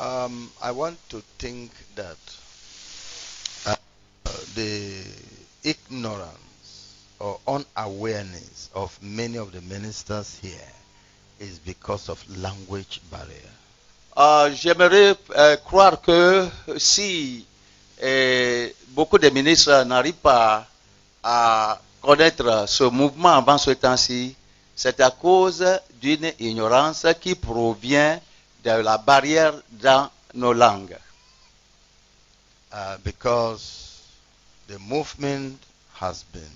I want to think that uh, the ignorance or unawareness of many of the ministers here is because of language barrier. J'aimerais croire que si beaucoup de ministres n'arrivent pas à connaître ce mouvement avant ce temps-ci, c'est à cause d'une ignorance qui provient de la barrière dans nos langues. Because the movement has been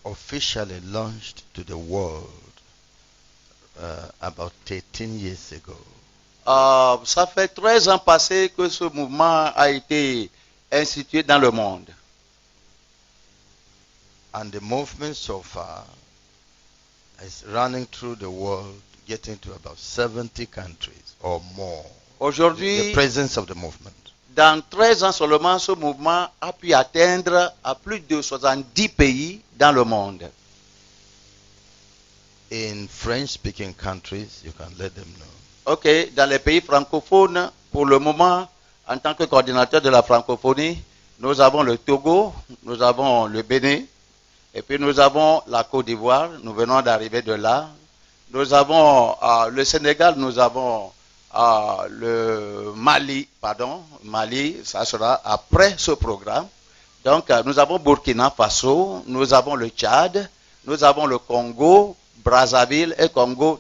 officially launched to the world about 13 years ago. Ça fait 13 ans passés que ce mouvement a été institué dans le monde. And the movement so far is running through the world, getting to about 70 countries or more. Aujourd'hui, The presence of the movement. dans 13 ans seulement, ce mouvement a pu atteindre à plus de 70 pays dans le monde. In French-speaking countries, you can let them know. Ok, dans les pays francophones, pour le moment, en tant que coordinateur de la francophonie, nous avons le Togo, nous avons le Bénin, et puis nous avons la Côte d'Ivoire, nous venons d'arriver de là. Nous avons le Sénégal, nous avons le Mali, Mali, ça sera après ce programme. Donc nous avons Burkina Faso, nous avons le Tchad, nous avons le Congo, Brazzaville et Congo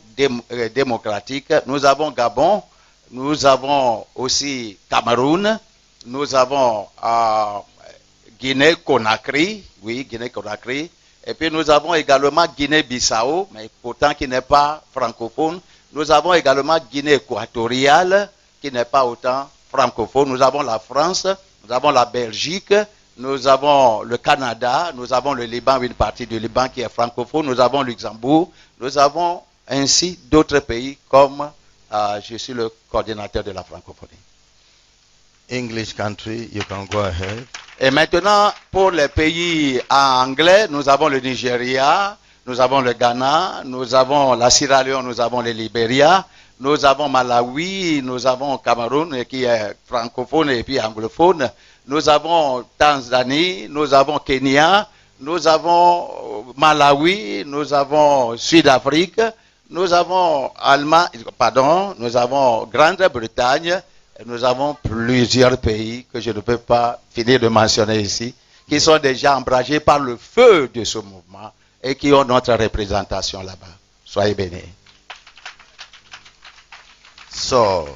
démocratique, nous avons Gabon, nous avons aussi Cameroun, nous avons Guinée-Conakry, oui, Guinée-Conakry, et puis nous avons également Guinée-Bissau, mais pourtant qui n'est pas francophone. Nous avons également Guinée équatoriale, qui n'est pas autant francophone. Nous avons la France, nous avons la Belgique, nous avons le Canada, nous avons le Liban, une partie du Liban qui est francophone, nous avons Luxembourg, nous avons ainsi d'autres pays comme je suis le coordinateur de la francophonie. English country, you can go ahead. Et maintenant, pour les pays anglais, nous avons le Nigeria, nous avons le Ghana, nous avons la Sierra Leone, nous avons le Libéria, nous avons Malawi, nous avons Cameroun qui est francophone et puis anglophone, nous avons Tanzanie, nous avons Kenya, nous avons Malawi, nous avons Sud-Afrique, nous avons nous avons Grande-Bretagne, et nous avons plusieurs pays que je ne peux pas finir de mentionner ici, qui sont déjà embragés par le feu de ce mouvement et qui ont notre représentation là-bas. Soyez bénis. So,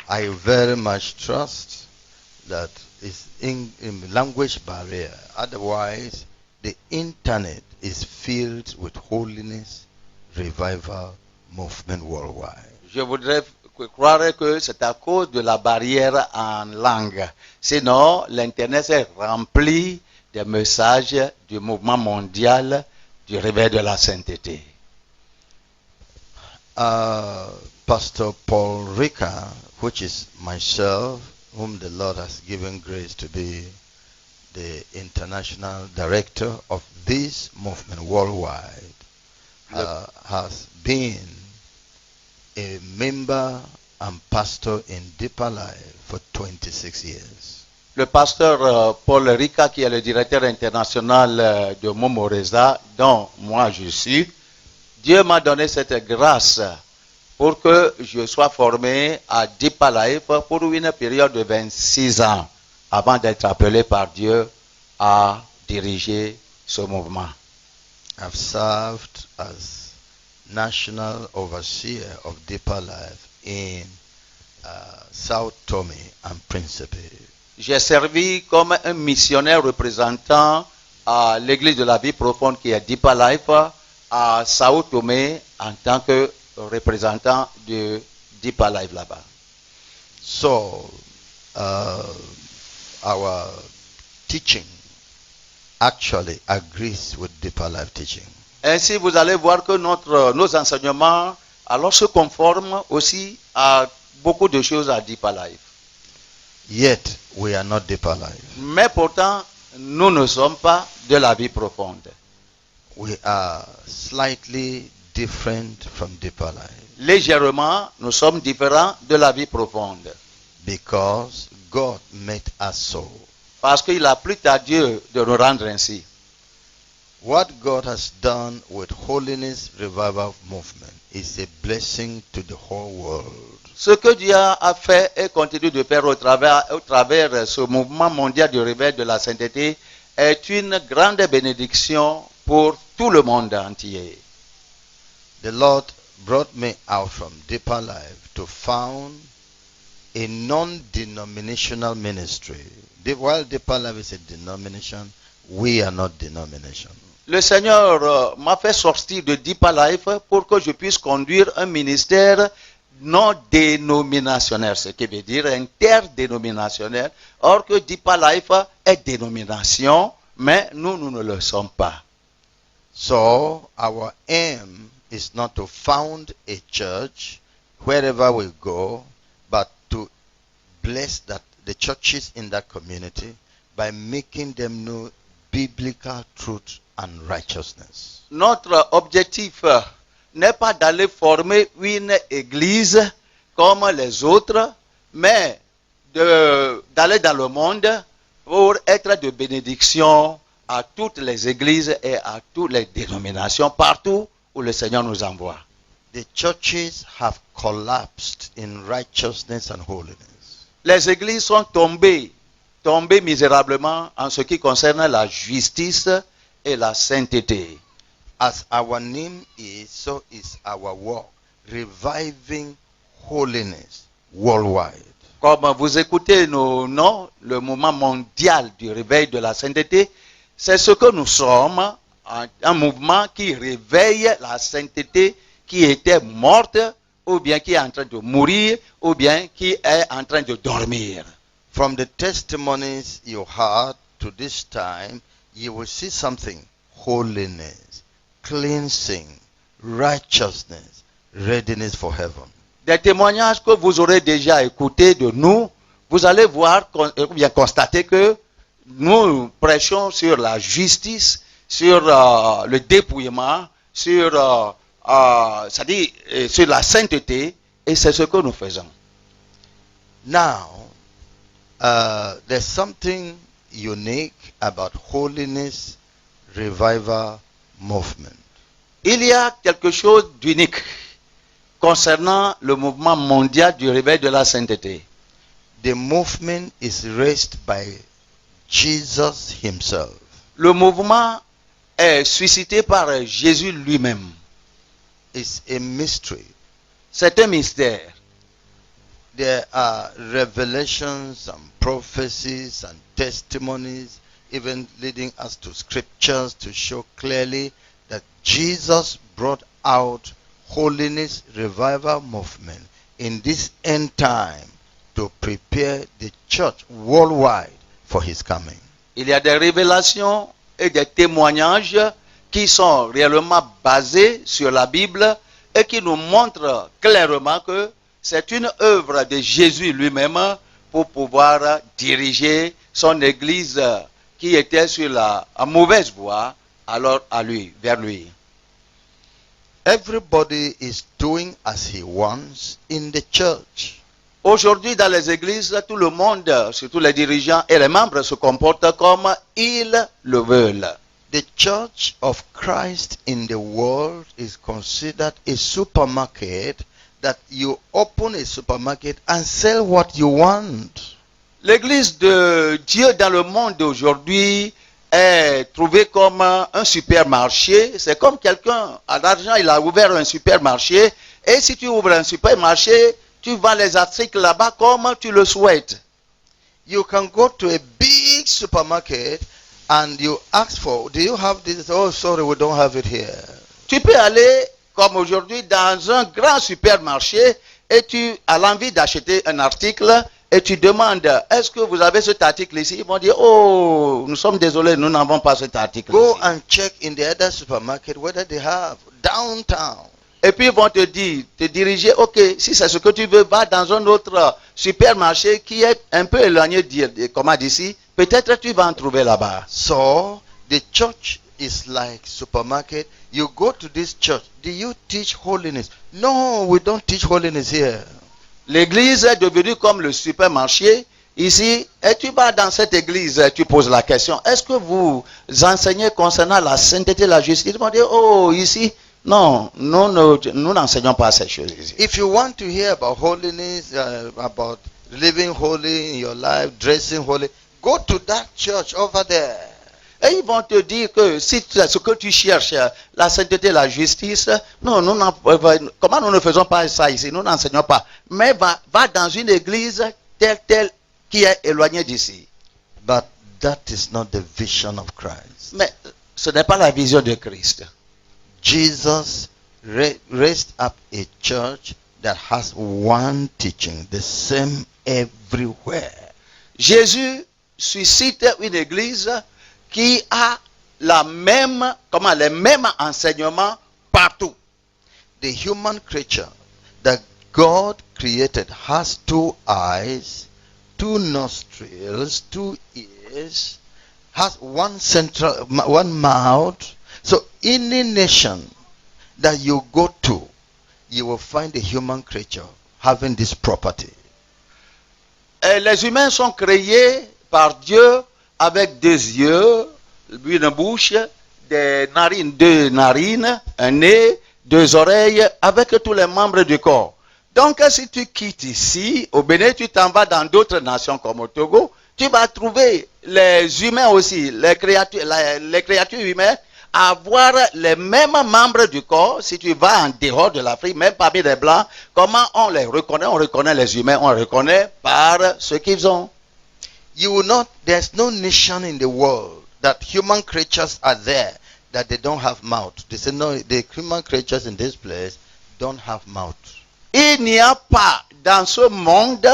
I very much trust that it's in language barrier. Otherwise, the internet is filled with holiness, revival, movement worldwide. Je voudrais croire que c'est à cause de la barrière en langue. Sinon, l'Internet est rempli des messages du mouvement mondial du réveil de la sainteté. Pastor Paul Ricca, which is myself, whom the Lord has given grace to be the international director of this movement worldwide, has been a member and pastor in Deeper Life for 26 years. Le pasteur Paul Ricca, qui est le directeur international de Momoreza, dont moi je suis, Dieu m'a donné cette grâce pour que je sois formé à Deeper Life pour une période de 26 ans avant d'être appelé par Dieu à diriger ce mouvement. I've served as National Overseer of Deeper Life in Sao Tome and Principe. J'ai servi comme un missionnaire représentant à l'église de la vie profonde qui est Deeper Life à Sao Tome en tant que représentant de Deeper Life là-bas. So, our teaching actually agrees with Deeper Life teaching. Ainsi, vous allez voir que nos enseignements alors se conforment aussi à beaucoup de choses à Deeper Life. Yet, we are not Deeper Life. Mais pourtant, nous ne sommes pas de la vie profonde. We are slightly different from Deeper Life. Légèrement, nous sommes différents de la vie profonde. because God made us so. Parce qu'il a plu à Dieu de nous rendre ainsi. What God has done with Holiness Revival Movement is a blessing to the whole world. Ce que Dieu a fait et continue de faire au travers ce mouvement mondial du réveil de la sainteté est une grande bénédiction pour tout le monde entier. The Lord brought me out from Deeper Life to found a non-denominational ministry. While Deeper Life is a denomination, we are not denomination. Le Seigneur m'a fait sortir de Deeper Life pour que je puisse conduire un ministère non dénominationnel, ce qui veut dire interdénominationnel. Or que Deeper Life est dénomination, mais nous ne le sommes pas. So our aim is not to found a church wherever we go, but to bless the churches in that community by making them know biblical truth and righteousness. Notre objectif n'est pas d'aller former une église comme les autres, mais d'aller dans le monde pour être de bénédiction à toutes les églises et à toutes les dénominations, partout où le Seigneur nous envoie. The churches have collapsed in righteousness and holiness. Les églises sont tombées misérablement en ce qui concerne la justice et la sainteté. As our name is, so is our work, reviving holiness worldwide. Comme vous écoutez nos noms, le mouvement mondial du réveil de la sainteté, c'est ce que nous sommes, un mouvement qui réveille la sainteté qui était morte, ou bien qui est en train de mourir, ou bien qui est en train de dormir. From the testimonies you heard to this time, you will see something: holiness, cleansing, righteousness, readiness for heaven. Des témoignages que vous aurez déjà écoutés de nous, vous allez voir, ou bien constater que nous prêchons sur la justice, sur le dépouillement, sur, c'est-à-dire, sur la sainteté, et c'est ce que nous faisons. Now, there's something unique about Holiness Revival Movement. Il y a quelque chose d'unique concernant le mouvement mondial du réveil de la sainteté. The movement is raised by Jesus himself. Le mouvement est suscité par Jésus lui-même. It's a mystery. C'est un mystère. There are revelations and prophecies and testimonies, even leading us to scriptures to show clearly that Jesus brought out Holiness Revival Movement in this end time to prepare the church worldwide for his coming. Il y a des révélations et des témoignages qui sont réellement basés sur la Bible et qui nous montrent clairement que c'est une œuvre de Jésus lui-même pour pouvoir diriger son église qui était sur la mauvaise voie, alors vers lui. Everybody is doing as he wants in the church. Aujourd'hui, dans les églises, tout le monde, surtout les dirigeants et les membres, se comportent comme ils le veulent. The church of Christ in the world is considered a supermarket that you open a supermarket and sell what you want. L'église de Dieu dans le monde d'aujourd'hui est trouvée comme un supermarché. C'est comme quelqu'un a l'argent, il a ouvert un supermarché. Et si tu ouvres un supermarché, tu vends les articles là-bas comme tu le souhaites. You can go to a big supermarket and you ask for, do you have this? Oh, sorry, we don't have it here. Tu peux aller, comme aujourd'hui, dans un grand supermarché et tu as l'envie d'acheter un article et tu demandes, est-ce que vous avez cet article ici? Ils vont dire, oh, nous sommes désolés, nous n'avons pas cet article Go ici. and check in the other supermarket whether they have downtown. Et puis ils vont te dire, te diriger, ok, si c'est ce que tu veux, va dans un autre supermarché qui est un peu éloigné d'ici. Peut-être tu vas en trouver là-bas. So the church is like supermarket. You go to this church. Do you teach holiness? No, we don't teach holiness here. L'église est devenue comme le supermarché ici. Et tu vas dans cette église, tu poses la question, est-ce que vous enseignez concernant la sainteté et la justice? Ils vont dire, oh, ici, non, nous n'enseignons pas ces choses ici. If you want to hear about holiness, about living holy in your life, dressing holy, go to that church over there. Et ils vont te dire que si ce que tu cherches, la sainteté, la justice, non, comment nous ne faisons pas ça ici? Nous n'enseignons pas. Mais va dans une église telle qui est éloignée d'ici. But that is not the vision of Christ. Mais ce n'est pas la vision de Christ. Jesus raised up a church that has one teaching, the same everywhere. Jésus suscite une église qui a les mêmes enseignements partout. The human creature that God created has 2 eyes, 2 nostrils, 2 ears, has one mouth. So any nation that you go to, you will find a human creature having this property. Et les humains sont créés par Dieu avec 2 yeux, une bouche, des narines, 2 narines, un nez, 2 oreilles, avec tous les membres du corps. Donc, si tu quittes ici, au Bénin, tu t'en vas dans d'autres nations comme au Togo, tu vas trouver les humains aussi, les créatures humaines, avoir les mêmes membres du corps. Si tu vas en dehors de l'Afrique, même parmi les Blancs, comment on les reconnaît? On reconnaît les humains, on les reconnaît par ce qu'ils ont. There's no nation in the world that human creatures are there that they don't have mouth. They say, no, the human creatures in this place don't have mouth. Il n'y a pas dans ce monde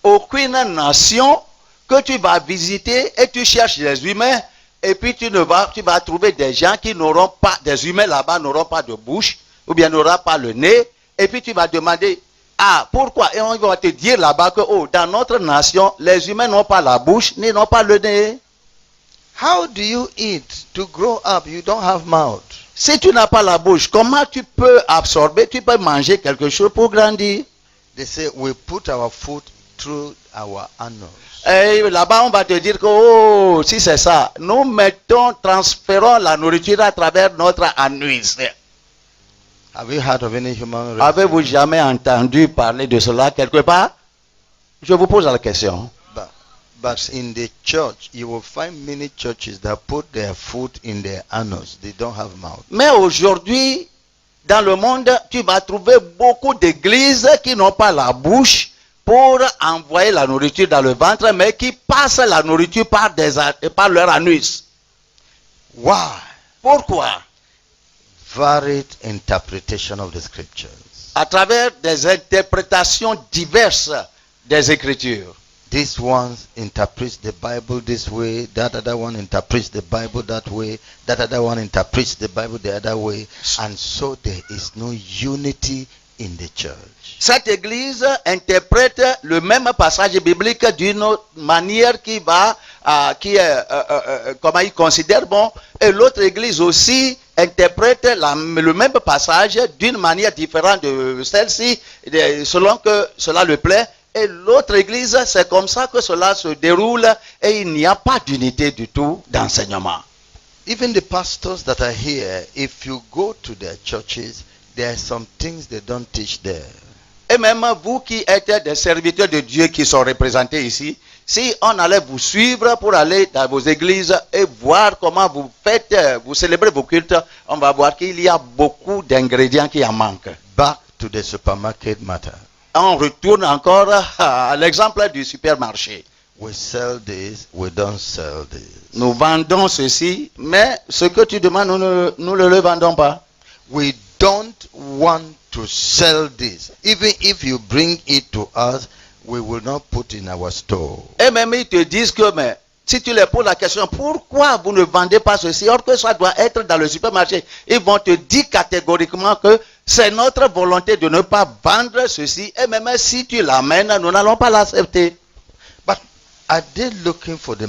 aucune nation que tu vas visiter et tu cherches les humains et puis tu vas trouver des gens qui n'auront pas, des humains là-bas n'auront pas de bouche ou bien n'auront pas le nez et puis tu vas demander, ah, pourquoi? Et on va te dire là-bas que, oh, dans notre nation, les humains n'ont pas la bouche ni n'ont pas le nez. How do you eat to grow up? You don't have mouth. Si tu n'as pas la bouche, comment tu peux absorber, tu peux manger quelque chose pour grandir? They say we put our food through our anus. Et là-bas, on va te dire que, oh, si c'est ça, nous transférons la nourriture à travers notre anus. Have you heard of any human race? Avez-vous jamais entendu parler de cela quelque part? Je vous pose la question. But in the church, you will find many churches that put their food in their anus. They don't have mouth. Mais aujourd'hui, dans le monde, tu vas trouver beaucoup d'églises qui n'ont pas la bouche pour envoyer la nourriture dans le ventre, mais qui passent la nourriture par leur anus. Why? Pourquoi? Varied interpretation of the scriptures. À travers des interprétations diverses des Écritures. This one interprets the Bible this way, that other one interprets the Bible that way, that other one interprets the Bible the other way, and so there is no unity in the church. Cette église interprète le même passage biblique d'une manière comment il considère bon, et l'autre église aussi interprète le même passage d'une manière différente de celle-ci, selon que cela le plaît. Et l'autre église, c'est comme ça que cela se déroule et il n'y a pas d'unité du tout d'enseignement. Even the pastors that are here, if you go to their churches, there are some things they don't teach there. Et même vous qui êtes des serviteurs de Dieu qui sont représentés ici, si on allait vous suivre pour aller dans vos églises et voir comment vous faites, vous célébrez vos cultes, on va voir qu'il y a beaucoup d'ingrédients qui en manquent. Back to the supermarket matter. On retourne encore à l'exemple du supermarché. We sell this, we don't sell this. Nous vendons ceci, mais ce que tu demandes, nous ne le vendons pas. We don't want to sell this. Even if you bring it to us, we will not put in our store. Et même ils te disent que, mais si tu leur poses la question, pourquoi vous ne vendez pas ceci, or que ça doit être dans le supermarché, ils vont te dire catégoriquement que c'est notre volonté de ne pas vendre ceci, et même si tu l'amènes, nous n'allons pas l'accepter. But are they looking for the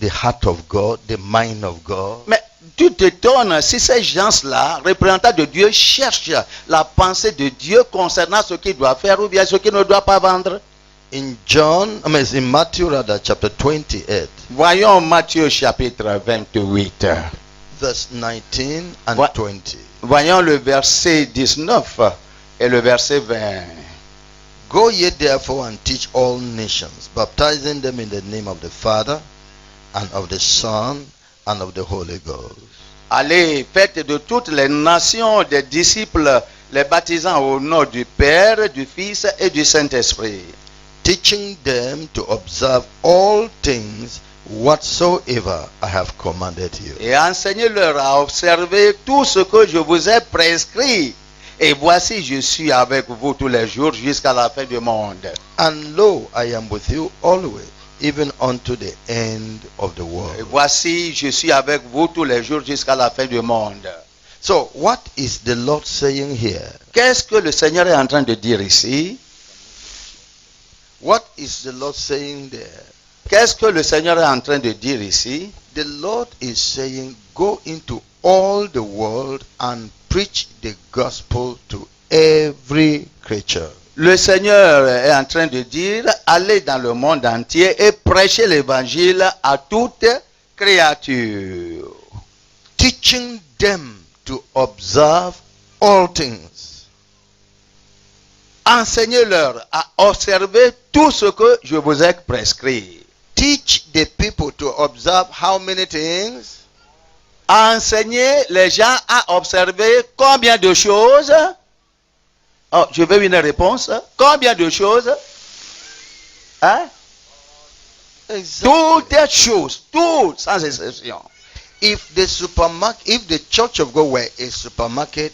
heart of God, the mind of God? Mais tu t'étonnes si ces gens-là, représentants de Dieu, cherchent la pensée de Dieu concernant ce qu'il doit faire ou bien ce qu'il ne doit pas vendre. In Matthew rather, chapter 28, Voyons Matthieu chapitre 28. verse 19 and What? 20. Voyons le verset 19 et le verset 20. Go ye therefore and teach all nations, baptizing them in the name of the Father, and of the Son, and of the Holy Ghost. Allez, faites de toutes les nations des disciples, les baptisant au nom du Père, du Fils et du Saint-Esprit, Teaching them to observe all things whatsoever I have commanded you. et enseignez-leur à observer tout ce que je vous ai prescrit. Et voici, je suis avec vous tous les jours jusqu'à la fin du monde. And lo, I am with you always, even unto the end of the Et world. voici, je suis avec vous tous les jours jusqu'à la fin du monde. So, what is the Lord saying here? Qu'est-ce que le Seigneur est en train de dire ici? What is the Lord saying there? Qu'est-ce que le Seigneur est en train de dire ici? The Lord is saying, go into all the world and preach the gospel to every creature. Le Seigneur est en train de dire, allez dans le monde entier et prêchez l'évangile à toute créature. Teaching them to observe all things. Enseignez-leur à observer tout ce que je vous ai prescrit. Teach the people to observe how many things? Enseignez les gens à observer combien de choses? Oh, je veux une réponse. Combien de choses? Hein? Toutes choses, toutes, sans exception. If the church of God were a supermarket,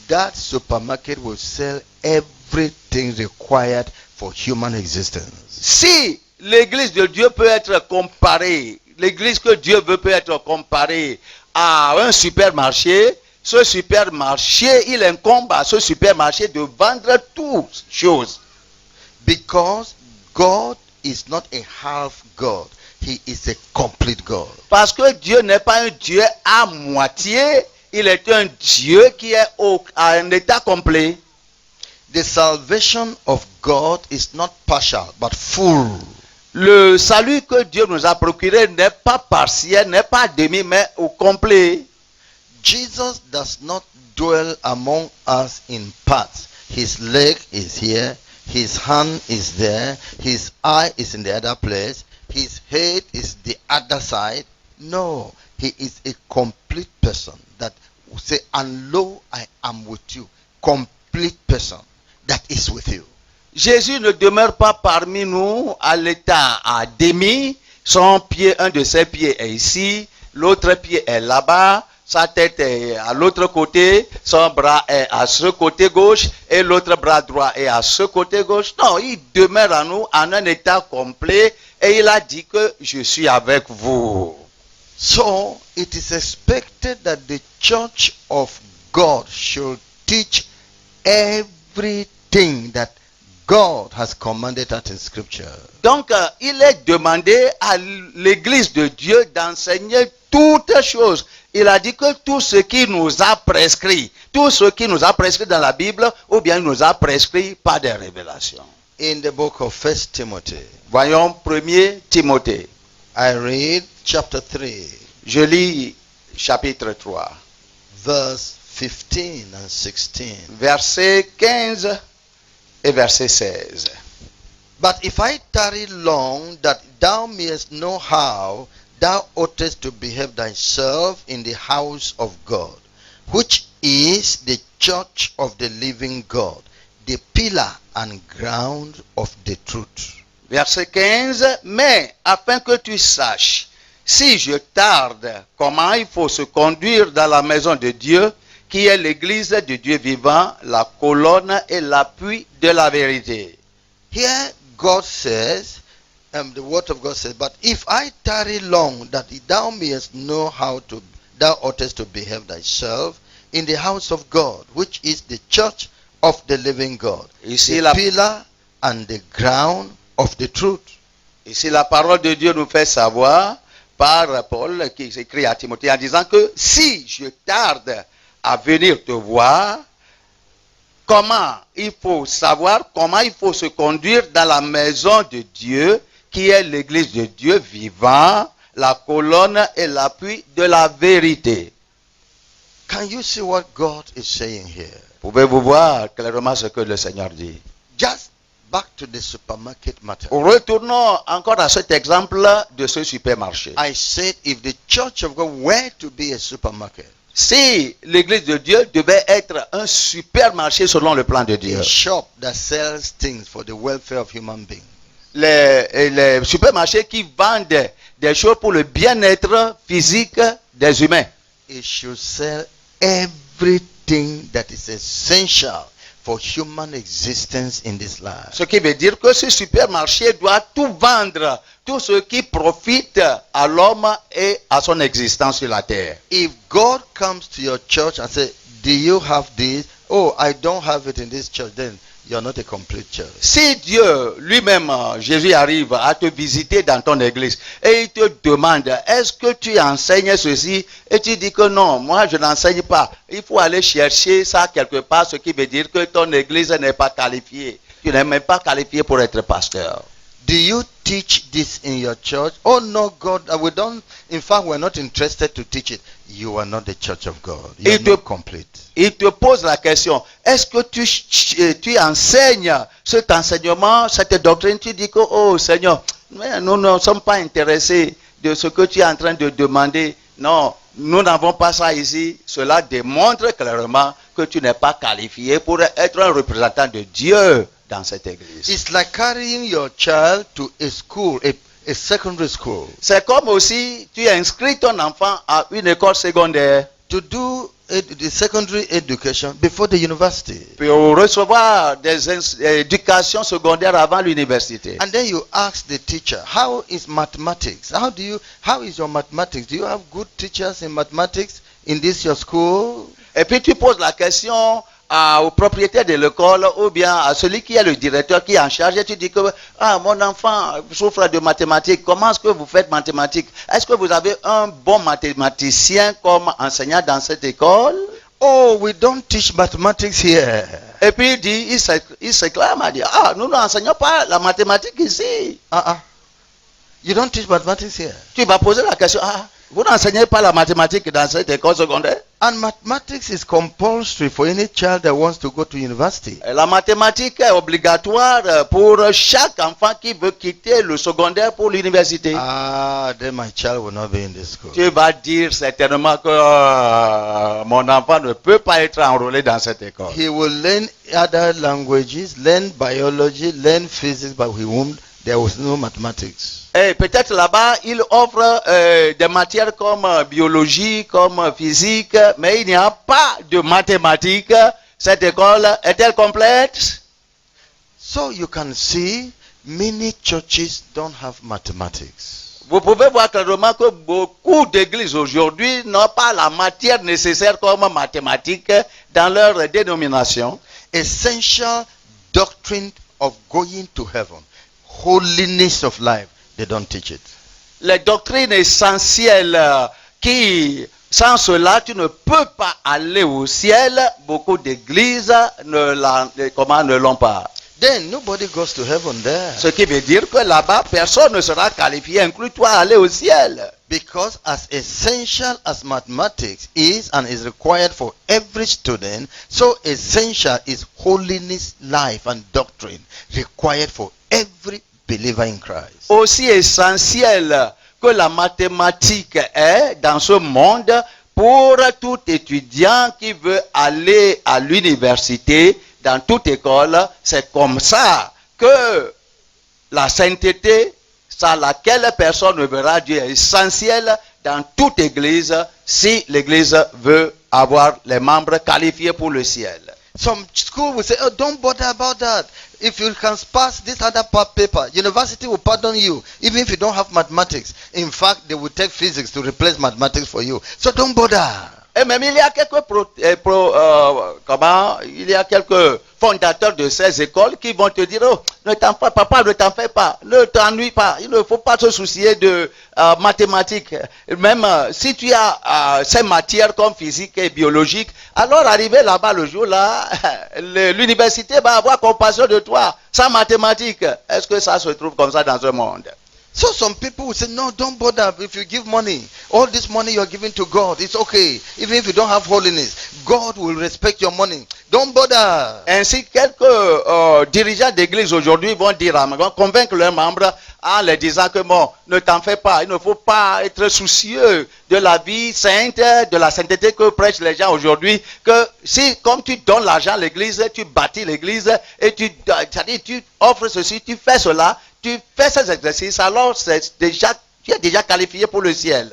that supermarket will sell everything required for human existence. Si l'église de Dieu peut être comparée, l'église que Dieu veut peut être comparée à un supermarché, ce supermarché, il incombe à ce supermarché de vendre toutes choses. Because God is not a half God. He is a complete God. Parce que Dieu n'est pas un Dieu à moitié, il est un Dieu qui est à un état complet. The salvation of God is not partial, but full. Le salut que Dieu nous a procuré n'est pas partiel, n'est pas demi, mais au complet. Jesus does not dwell among us in parts. His leg is here, his hand is there, his eye is in the other place, his head is the other side. No, he is a complete person that will say, and lo, I am with you. Complete person that is with you. Jésus ne demeure pas parmi nous à l'état à demi. Son pied, un de ses pieds est ici, l'autre pied est là-bas, sa tête est à l'autre côté, son bras est à ce côté gauche et l'autre bras droit est à ce côté gauche. Non, il demeure à nous en un état complet et il a dit que je suis avec vous. So, it is expected that the church of God should teach everything that God has commanded us in scripture. Donc, il est demandé à l'église de Dieu d'enseigner toutes choses. Il a dit que tout ce qui nous a prescrit, tout ce qui nous a prescrit dans la Bible, ou bien nous a prescrit par des révélations. In the book of 1 Timothy, Voyons 1er Timothée. I read chapter 3, Je lis chapitre 3, verse 15 and 16. verset 15 et verset 16. But if I tarry long, that thou mayest know how thou oughtest to behave thyself in the house of God, which is the church of the living God, the pillar and ground of the truth. Verset 15. Mais afin que tu saches, si je tarde, comment il faut se conduire dans la maison de Dieu, qui est l'église de Dieu vivant, la colonne et l'appui de la vérité. Here God says, the word of God says, but if I tarry long, that thou mayest know how thou oughtest to behave thyself in the house of God, which is the church of the living God, Ici, the pillar and the ground of the truth. Ici, la parole de Dieu nous fait savoir, par Paul qui écrit à Timothée en disant que si je tarde à venir te voir, comment il faut savoir, comment il faut se conduire dans la maison de Dieu, qui est l'église de Dieu vivant, la colonne et l'appui de la vérité. Can you see what God is saying here? Pouvez-vous voir clairement ce que le Seigneur dit? Just back to the supermarket matter. Retournons encore à cet exemple de ce supermarché. I said if the church of God were to be a supermarket, Si l'église de Dieu devait être un supermarché selon le plan de Dieu, a shop that sells things for the welfare of human beings, les supermarchés qui vendent des choses pour le bien-être physique des humains, it should sell everything that is essential for human existence in this life. ce qui veut dire que ce supermarché doit tout vendre, tout ce qui profite à l'homme et à son existence sur la terre. If God comes to your church and says, do you have this? Oh, I don't have it in this church. Then you're not a complete church. Si Dieu lui-même, Jésus arrive à te visiter dans ton église et il te demande, est-ce que tu enseignes ceci? Et tu dis que non, moi je n'enseigne pas. Il faut aller chercher ça quelque part, ce qui veut dire que ton église n'est pas qualifiée. Tu n'es même pas qualifié pour être pasteur. Do you teach this in your church? Oh no, God, we don't. In fact, we're not interested to teach it. You are not the church of God. You're not complete. Il te pose la question, est-ce que tu enseignes cet enseignement, cette doctrine? Tu dis que, oh Seigneur, mais nous ne sommes pas intéressés de ce que tu es en train de demander. Non, nous n'avons pas ça ici. Cela démontre clairement que tu n'es pas qualifié pour être un représentant de Dieu dans cette église. It's like carrying your child to a school, a secondary school, C'est comme aussi tu inscris ton enfant à une école secondaire to do the secondary education before the university. pour recevoir des éducations secondaires avant l'université. And then you ask the teacher, how is mathematics? How is your mathematics? Do you have good teachers in mathematics in this your school? Et puis tu poses la question au propriétaire de l'école ou bien à celui qui est le directeur qui est en charge et tu dis que mon enfant souffre de mathématiques. Comment est-ce que vous faites mathématiques? Est-ce que vous avez un bon mathématicien comme enseignant dans cette école? Oh, we don't teach mathematics here. Et puis il dit, il s'éclame à dire, nous n'enseignons pas la mathématique ici. You don't teach mathematics here. Tu vas poser la question, vous n'enseignez pas la mathématique dans cette école secondaire? And mathematics is compulsory for any child that wants to go to university. La mathématique est obligatoire pour chaque enfant qui veut quitter le secondaire pour l'université. Then my child will not be in this school. Tu vas dire certainement que mon enfant ne peut pas être enrôlé dans cette école. He will learn other languages, learn biology, learn physics, but there was no mathematics. Et peut-être là-bas, il offre des matières comme biologie, comme physique, mais il n'y a pas de mathématiques. Cette école est-elle complète? So you can see, many churches don't have mathematics. Vous pouvez voir clairement que beaucoup d'églises aujourd'hui n'ont pas la matière nécessaire comme mathématiques dans leur dénomination. Essential doctrine of going to heaven, holiness of life, they don't teach it. Les doctrines essentielles qui, sans cela, tu ne peux pas aller au ciel, beaucoup d'églises ne l'ont pas. Then nobody goes to heaven there. Ce qui veut dire que là-bas, personne ne sera qualifié, inclus toi, à aller au ciel. Because as essential as mathematics is and is required for every student, so essential is holiness, life and doctrine required for every believer in Christ. Aussi essentiel que la mathématique est dans ce monde pour tout étudiant qui veut aller à l'université, dans toute école, c'est comme ça que la sainteté, sans laquelle personne ne verra Dieu, est essentielle dans toute église si l'église veut avoir les membres qualifiés pour le ciel. Some school will say, don't bother about that. If you can pass this other paper, university will pardon you, even if you don't have mathematics. In fact, they will take physics to replace mathematics for you. So don't bother. Et même il y a quelques il y a quelques fondateurs de ces écoles qui vont te dire, oh, ne t'en fais pas, papa, ne t'en fais pas, ne t'ennuie pas, il ne faut pas se soucier de mathématiques. Même si tu as ces matières comme physique et biologique, alors arrivé là-bas le jour là, l'université va avoir compassion de toi, sans mathématiques. Est-ce que ça se trouve comme ça dans ce monde? So some people will say, no, don't bother if you give money. All this money you're giving to God, it's okay. Even if you don't have holiness, God will respect your money. Don't bother. Ainsi, quelques dirigeants d'église aujourd'hui vont dire, vont convaincre leurs membres en leur disant que bon, ne t'en fais pas, il ne faut pas être soucieux de la vie sainte, de la sainteté que prêchent les gens aujourd'hui, que si, comme tu donnes l'argent à l'église, tu bâtis l'église, et tu offres ceci, tu fais cela, tu fais ces exercices, alors tu es déjà qualifié pour le ciel.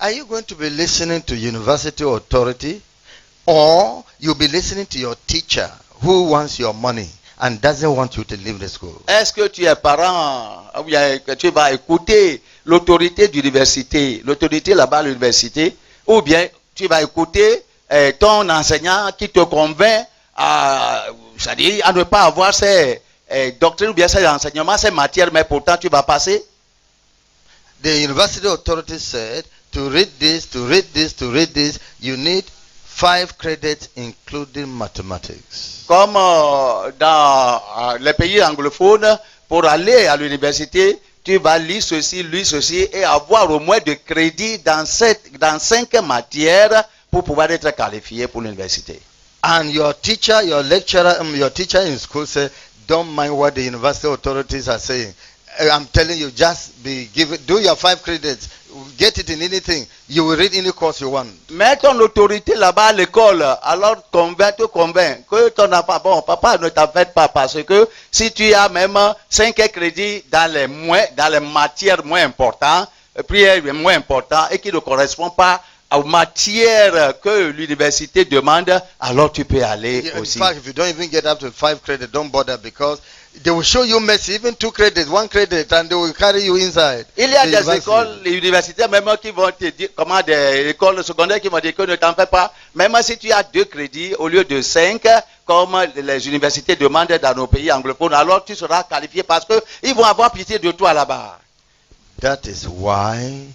Are you going to be listening to university authority, or you'll be listening to your teacher who wants your money and doesn't want you to leave the school? Est-ce que tu es parent, ou bien que tu vas écouter l'autorité d'université, l'autorité là-bas à l'université, ou bien tu vas écouter ton enseignant qui te convainc c'est-à-dire à ne pas avoir ces doctrines ou bien ces enseignements, ces matières, mais pourtant tu vas passer? The university authority said to read this, to read this, to read this, you need 5 credits including mathematics. Comme dans les pays anglophones, pour aller à l'université, tu vas lire ceci et avoir au moins de crédits dans 5 matières pour pouvoir être qualifié pour l'université. And your teacher, your lecturer, your teacher in school said, don't mind what the university authorities are saying. I'm telling you, just do your 5 credits, get it in anything. You will read any course you want. Mets ton autorité là-bas à l'école, alors te convainc que ton enfant, bon, papa, ne t'en fais pas, parce que si tu as même 5 crédits dans les matières moins importantes, prières moins importantes, et qui ne correspondent pas aux matières que l'université demande, alors tu peux aller aussi. In fact, if you don't even get up to 5 credits, don't bother, because they will show you mercy, even 2 credits, 1 credit, and they will carry you inside. Il y a des écoles, les universités même qui vont te dire, comment des écoles secondaires qui vont dire que ne t'en fais pas, même si tu as 2 crédits au lieu de 5, comme les universités demandent dans nos pays anglophones, alors tu seras qualifié parce qu'ils vont avoir pitié de toi là-bas. That is why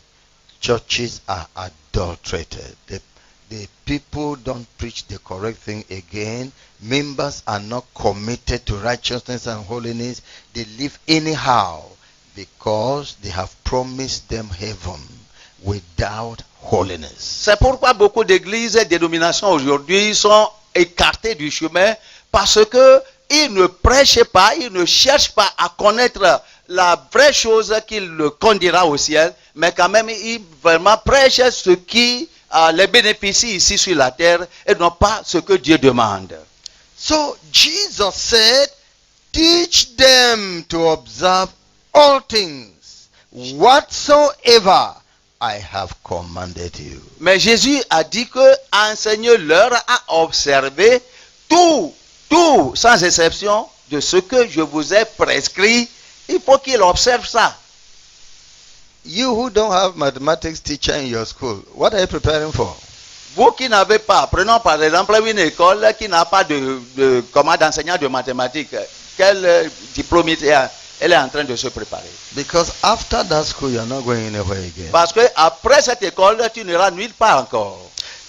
churches are adulterated. The people don't preach the correct thing again. Members are not committed to righteousness and holiness. They live anyhow because they have promised them heaven without holiness. C'est pourquoi beaucoup d'églises et dénominations aujourd'hui sont écartées du chemin, parce que ils ne prêchent pas, ils ne cherchent pas à connaître la vraie chose qui le conduira au ciel, mais quand même ils vraiment prêchent ce qui les bénéficie ici sur la terre et non pas ce que Dieu demande. So Jesus said, teach them to observe all things whatsoever I have commanded you. Mais Jésus a dit que enseigne-leur à observer tout, sans exception, de ce que je vous ai prescrit. Il faut qu'ils observent ça. You who don't have mathematics teacher in your school, what are you preparing for? Vous qui n'avez pas, prenons par exemple une école qui n'a pas d'enseignant de mathématiques, quel diplôme elle est en train de se préparer? Because after that school, you are not going anywhere again. Parce que après cette école, tu n'iras nulle part encore.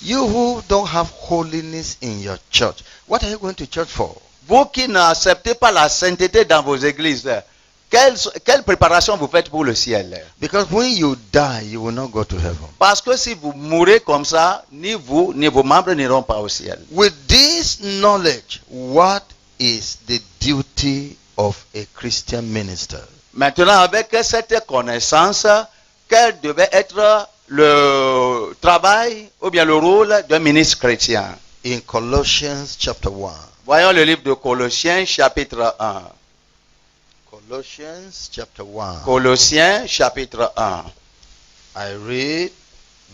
You who don't have holiness in your church, what are you going to church for? Vous qui n'acceptez pas la sainteté dans vos églises, quelle préparation vous faites pour le ciel? Because when you die, you will not go to heaven. Parce que si vous mourrez comme ça, ni vous, ni vos membres n'iront pas au ciel. With this knowledge, what is the duty of a Christian minister? Maintenant, avec cette connaissance, quel devait être le travail ou bien le rôle d'un ministre chrétien? In Colossians chapter 1. Voyons le livre de Colossiens chapitre 1. Colossians chapter 1. Colossiens chapitre 1. I read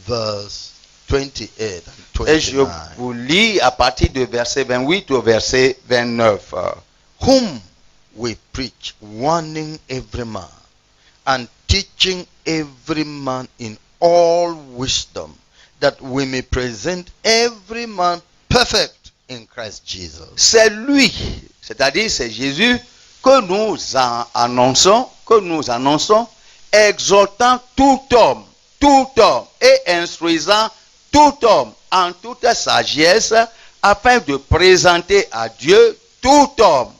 verse 28 and Et je 29. vous lis à partir de verset 28 au verset 29. Whom we preach, warning every man, and teaching every man in all wisdom, that we may present every man perfect in Christ Jesus. C'est lui, c'est-à-dire c'est Jésus que nous annonçons, exhortant tout homme et instruisant tout homme en toute sagesse, afin de présenter à Dieu tout homme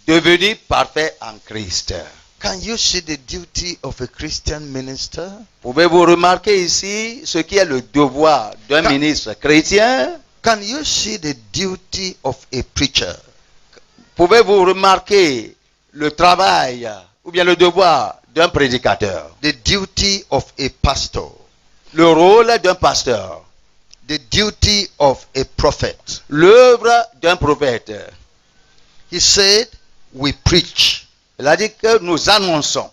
devenu parfait en Christ. Can you see the duty of a Christian minister? Pouvez-vous remarquer ici ce qui est le devoir d'un ministre chrétien? Can you see the duty of a preacher? Pouvez-vous remarquer le travail ou bien le devoir d'un prédicateur? The duty of a pastor. Le rôle d'un pasteur. The duty of a prophet. L'œuvre d'un prophète. He said, we preach. Il a dit que nous annonçons.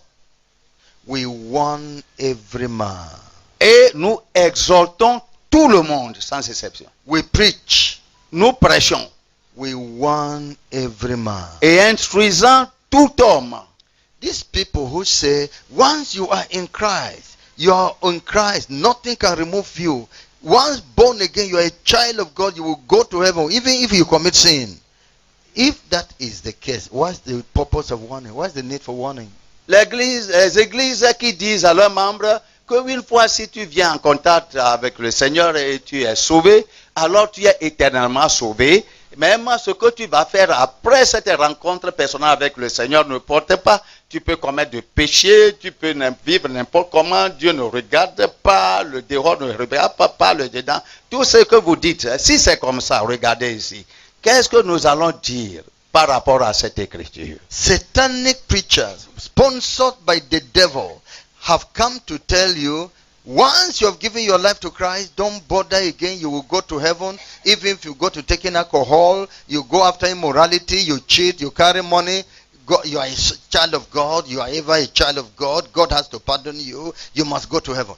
We warn every man. Et nous exhortons tout le monde sans exception. We preach. Nous prêchons. We warn every man. Et instruisant tout homme. These people who say, once you are in Christ, you are in Christ, nothing can remove you. Once born again, you are a child of God, you will go to heaven, even if you commit sin. If that is the case, what's the purpose of warning? What's the need for warning? Les églises qui disent à leurs membres qu'une fois si tu viens en contact avec le Seigneur et tu es sauvé, alors tu es éternellement sauvé. Même ce que tu vas faire après cette rencontre personnelle avec le Seigneur ne porte pas. Tu peux commettre des péchés, tu peux vivre n'importe comment. Dieu ne regarde pas, le dehors ne regarde pas le dedans. Tout ce que vous dites, si c'est comme ça, regardez ici. Qu'est-ce que nous allons dire par rapport à cette écriture? Satanic preachers, sponsored by the devil, have come to tell you, once you have given your life to Christ, don't bother again, you will go to heaven. Even if you go to taking alcohol, you go after immorality, you cheat, you carry money, you are a child of God, you are ever a child of God, God has to pardon you, you must go to heaven.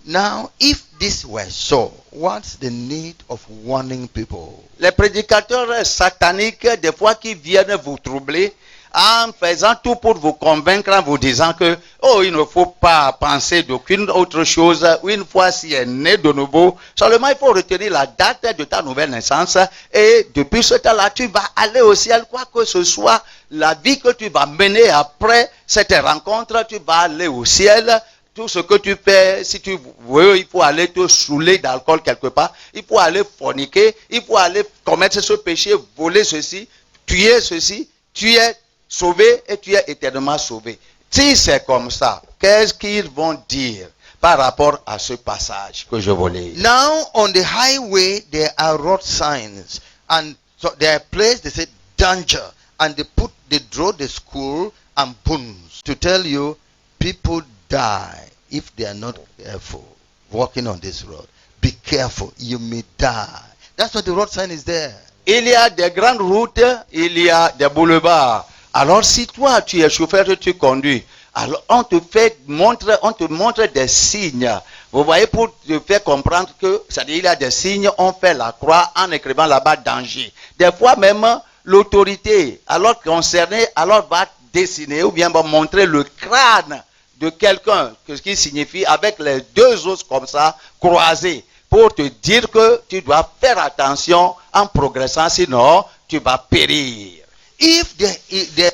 Now, if this were so, what's the need of warning people? Les prédicateurs sataniques, des fois qui viennent vous troubler, en faisant tout pour vous convaincre, en vous disant que, oh, il ne faut pas penser d'aucune autre chose, une fois si est né de nouveau, seulement il faut retenir la date de ta nouvelle naissance, et depuis ce temps-là, tu vas aller au ciel, quoi que ce soit, la vie que tu vas mener après cette rencontre, tu vas aller au ciel. Tout ce que tu fais, si tu veux, il faut aller te saouler d'alcool quelque part, il faut aller forniquer, il faut aller commettre ce péché, voler ceci, tuer ceci, tu es sauvé et tu es éternellement sauvé. Si c'est comme ça, qu'est-ce qu'ils vont dire par rapport à ce passage que je vous lis? Now on the highway there are road signs, and so there are places they say danger, and they draw the skull and bones to tell you people die if they are not careful walking on this road. Be careful, you may die. That's why the road sign is there. Il y a des grandes routes, il y a des boulevards. Alors si toi tu es chauffeur, tu conduis, alors on te montre des signes. Vous voyez, pour te faire comprendre que, c'est-à-dire il y a des signes, on fait la croix en écrivant là-bas danger. Des fois même l'autorité, alors concernée, alors va dessiner ou bien va montrer le crâne de quelqu'un, ce qui signifie avec les deux os comme ça, croisés, pour te dire que tu dois faire attention en progressant, sinon tu vas périr. If there is no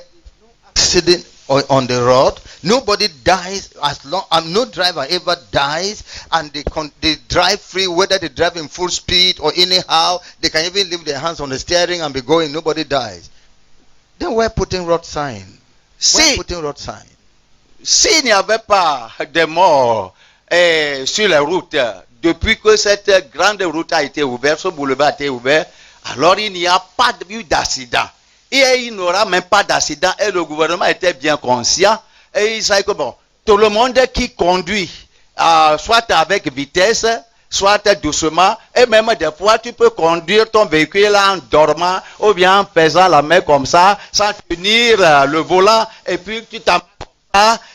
accident on the road, nobody dies as long, no driver ever dies, and they drive free, whether they drive in full speed or anyhow, they can even leave their hands on the steering and be going, nobody dies. Then we're putting road sign. We're putting road sign. S'il n'y avait pas de morts sur les routes, depuis que cette grande route a été ouverte, ce boulevard a été ouvert, alors il n'y a pas eu d'accident. Et il n'y aura même pas d'accident. Et le gouvernement était bien conscient. Et il savait que bon, tout le monde qui conduit, soit avec vitesse, soit doucement, et même des fois tu peux conduire ton véhicule en dormant, ou bien en faisant la main comme ça, sans tenir le volant, et puis tu t'en...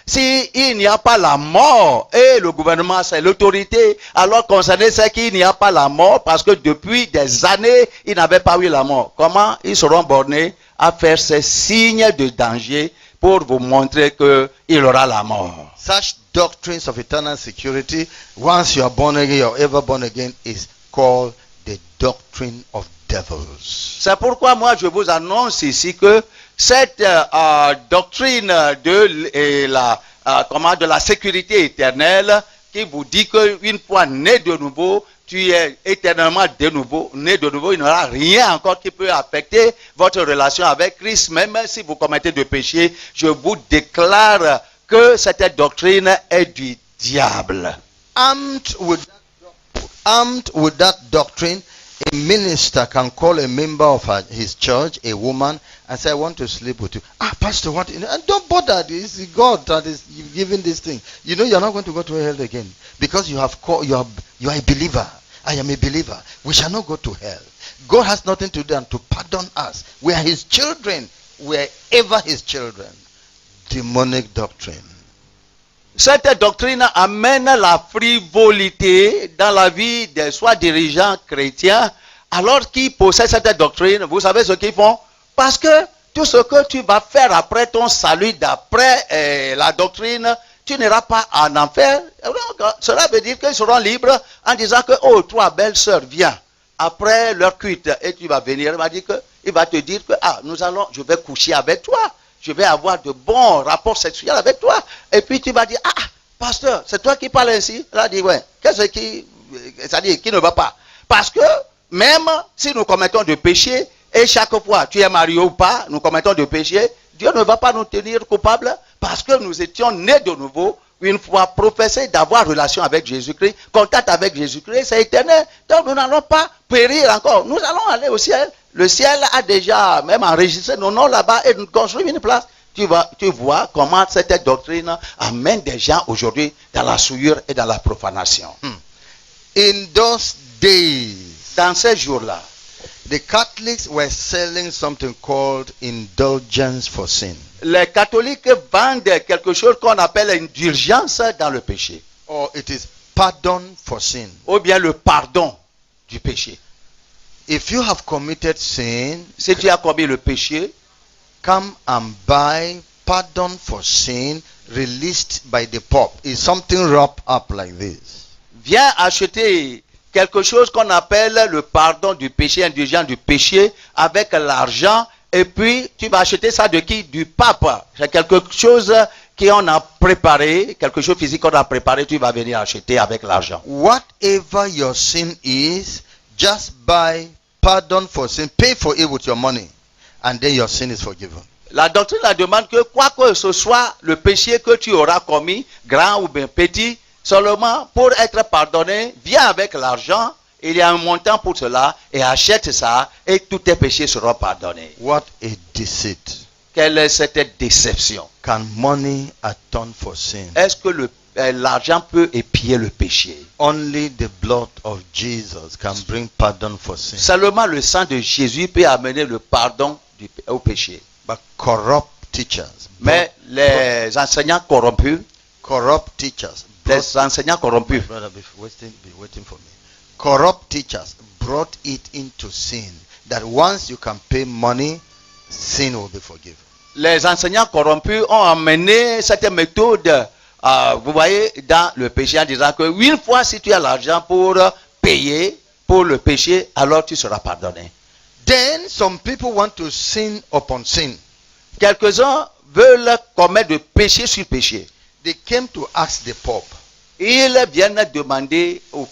Si il n'y a pas la mort, et le gouvernement, c'est l'autorité, alors concerné, c'est qu'il n'y a pas la mort, parce que depuis des années, ils n'avaient pas eu la mort. Comment ils seront bornés à faire ces signes de danger pour vous montrer qu'il aura la mort. Such doctrines of eternal security, once you are born again, you are ever born again, is called the doctrine of devils. C'est pourquoi moi je vous annonce ici que cette doctrine de la sécurité éternelle qui vous dit qu'une fois né de nouveau, tu es éternellement né de nouveau, il n'y aura rien encore qui peut affecter votre relation avec Christ, même si vous commettez des péchés. Je vous déclare que cette doctrine est du diable. Armed with that doctrine, a minister can call a member of his church, a woman, and say, I want to sleep with you. Ah, pastor, what? And don't bother. It's God that is giving this thing. You know you're not going to go to hell again. Because you are a believer. I am a believer. We shall not go to hell. God has nothing to do than to pardon us. We are his children. We are ever his children. Demonic doctrine. Cette doctrine amène la frivolité dans la vie des soi dirigeants chrétiens. Alors qu'ils possèdent cette doctrine, vous savez ce qu'ils font? Parce que tout ce que tu vas faire après ton salut, d'après la doctrine, tu n'iras pas en enfer. Cela veut dire qu'ils seront libres en disant que, oh, toi, belle sœur, viens. Après leur cuite, et tu vas venir, il va te dire que, ah, je vais coucher avec toi. Je vais avoir de bons rapports sexuels avec toi. Et puis tu vas dire, ah, pasteur, c'est toi qui parles ainsi? Il a dit, ouais, qu'est-ce qui ne va pas? Parce que même si nous commettons des péchés, et chaque fois, tu es marié ou pas, nous commettons des péchés, Dieu ne va pas nous tenir coupables parce que nous étions nés de nouveau, une fois professés d'avoir relation avec Jésus-Christ, contact avec Jésus-Christ, c'est éternel. Donc nous n'allons pas périr encore. Nous allons aller au ciel. Le ciel a déjà même enregistré nos noms là-bas et nous construit une place. Tu vois comment cette doctrine amène des gens aujourd'hui dans la souillure et dans la profanation. In those days, dans ces jours-là, the Catholics were selling something called indulgence for sin. Les catholiques vendent quelque chose qu'on appelle indulgence dans le péché. Or it is pardon for sin. Ou bien le pardon du péché. If you have committed sin, si tu as commis le péché, come and buy pardon for sin released by the Pope. It's something wrapped up like this. Viens acheter quelque chose qu'on appelle le pardon du péché, indulgence du péché, avec l'argent, et puis tu vas acheter ça de qui? Du pape. C'est quelque chose qu'on a préparé, quelque chose physique qu'on a préparé, tu vas venir acheter avec l'argent. Whatever your sin is, just buy pardon for sin, pay for it with your money, and then your sin is forgiven. La doctrine la demande que quoi que ce soit le péché que tu auras commis, grand ou bien petit, seulement pour être pardonné, viens avec l'argent, il y a un montant pour cela, et achète ça, et tous tes péchés seront pardonnés. What a deceit. Quelle est cette déception? Can money atone for sin? Est-ce que l'argent peut épier le péché? Only the blood of Jesus can bring pardon for sin. Seulement le sang de Jésus peut amener le pardon au péché. But corrupt teachers. Mais les enseignants corrompus. Corrupt teachers. Les enseignants corrompus. Brother, be waiting for me. Corrupt teachers brought it into sin. That once you can pay money, sin will be forgiven. Les enseignants corrompus ont amené cette méthode, vous voyez, dans le péché en disant que une fois si tu as l'argent pour payer pour le péché, alors tu seras pardonné. Then some people want to sin upon sin. Quelques-uns veulent commettre de péché sur péché. They came to ask the Pope. Ils viennent demander au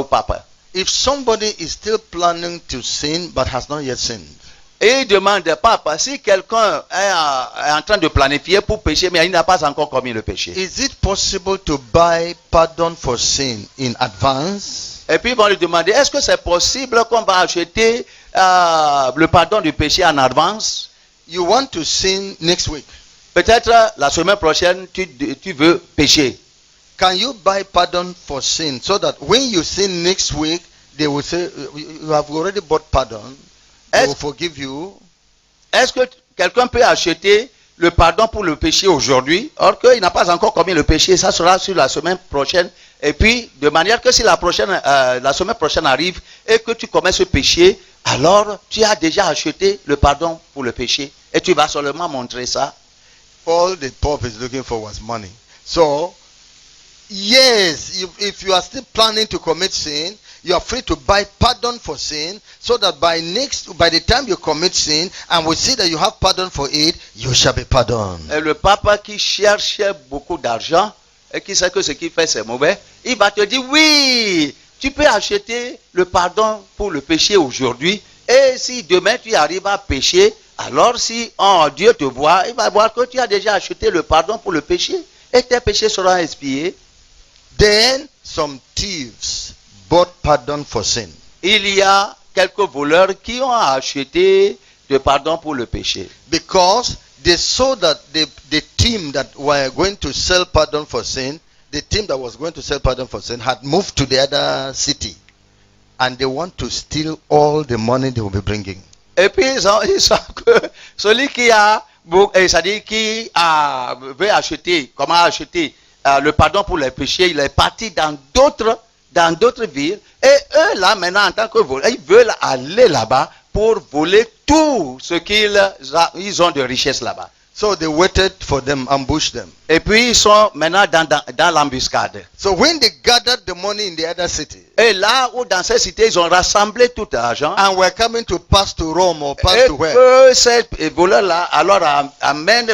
pape. If somebody is still planning to sin but has not yet sinned. Et il demande, pape, si quelqu'un est en train de planifier pour pécher, mais il n'a pas encore commis le péché. Is it possible to buy pardon for sin in advance? Et puis ils vont lui demander, est-ce que c'est possible qu'on va acheter le pardon du péché en avance? You want to sin next week. Peut-être la semaine prochaine, tu veux pécher. Can you buy pardon for sin so that when you sin next week, they will say, you have already bought pardon, they will forgive you? Est-ce que quelqu'un peut acheter le pardon pour le péché aujourd'hui, or qu'il n'a pas encore commis le péché, ça sera sur la semaine prochaine, et puis de manière que si la semaine prochaine arrive et que tu commets ce péché, alors tu as déjà acheté le pardon pour le péché, et tu vas seulement montrer ça. all the Pope is looking for was money. So, yes, if you are still planning to commit sin, you are free to buy pardon for sin, so that by the time you commit sin and we see that you have pardon for it, you shall be pardoned. Et le papa qui cherche beaucoup d'argent et qui sait que ce qu'il fait c'est mauvais, il va te dire oui, tu peux acheter le pardon pour le péché aujourd'hui. Et si demain tu arrives à pécher, alors si Dieu te voit, il va voir que tu as déjà acheté le pardon pour le péché et tes péchés seront expiés. Then some thieves bought pardon for sin. Il y a quelques voleurs qui ont acheté le pardon pour le péché. Because they saw that the team that were going to sell pardon for sin, the team that was going to sell pardon for sin had moved to the other city. And they want to steal all the money they will be bringing. Et puis ils savent que celui qui c'est-à-dire qui veut acheter, comment acheter le pardon pour les péchés, il est parti dans d'autres villes. Et eux là maintenant en tant que voleurs, ils veulent aller là-bas pour voler tout ce qu'ils ont de richesse là-bas. So they waited for them, ambushed them. Et puis ils sont maintenant dans l'embuscade. So when they gathered the money in the other city, et là où dans cette cité ils ont rassemblé tout l'argent, and were coming to pass to Rome or pass to where, et ces voleurs là alors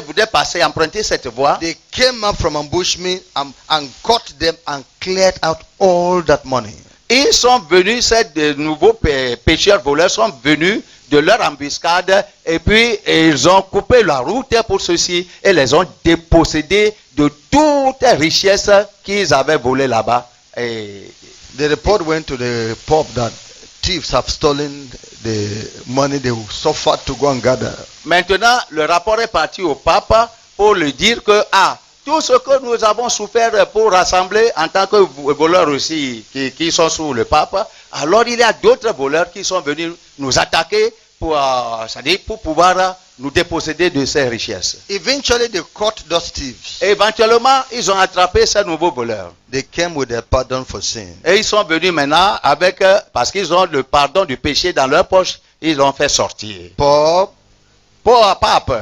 voulaient passer, emprunter cette voie. They came up from ambushment and caught them and cleared out all that money. Ils sont venus, ces nouveaux pécheurs voleurs sont venus de leur embuscade et puis ils ont coupé la route pour ceux-ci et les ont dépossédés de toutes les richesses qu'ils avaient volées là-bas. Et the report went to the Pope that thieves have stolen the money they suffered to go and gather. Maintenant, le rapport est parti au pape pour lui dire que tout ce que nous avons souffert pour rassembler en tant que voleurs aussi qui sont sous le pape, alors il y a d'autres voleurs qui sont venus nous attaquer pour pouvoir nous déposséder de ces richesses. Eventually they caught those thieves. Et éventuellement, ils ont attrapé ces nouveaux voleurs. They came with their pardon for sin. Et ils sont venus maintenant avec, parce qu'ils ont le pardon du péché dans leur poche, ils l'ont fait sortir. Pape.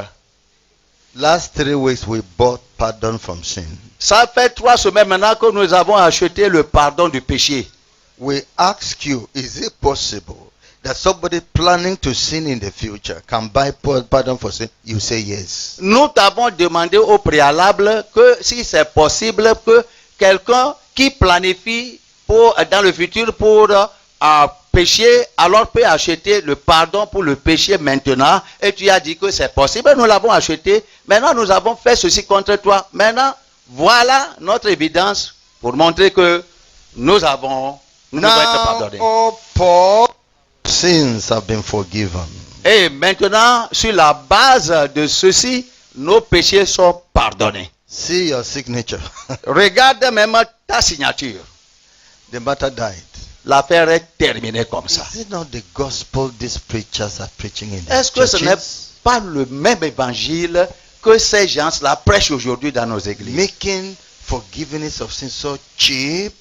Last 3 weeks we bought pardon from sin. Ça fait 3 semaines maintenant que nous avons acheté le pardon du péché. We ask you, is it possible that somebody planning to sin in the future can buy pardon for sin? You say yes. Nous t'avons demandé au préalable que si c'est possible que quelqu'un qui planifie dans le futur pour pécher, alors peut acheter le pardon pour le péché maintenant. Et tu as dit que c'est possible. Nous l'avons acheté. Maintenant, nous avons fait ceci contre toi. Maintenant, voilà notre évidence pour montrer que nous devons être pardonnés. All sins have been forgiven. Et maintenant, sur la base de ceci, nos péchés sont pardonnés. See your signature. Regarde même ta signature. The matter died. L'affaire est terminée comme ça. Is it not the gospel these preachers are preaching in the Est-ce que ce n'est churches? pas le même évangile que ces gens-là prêchent aujourd'hui dans nos églises? Making forgiveness of sin so cheap.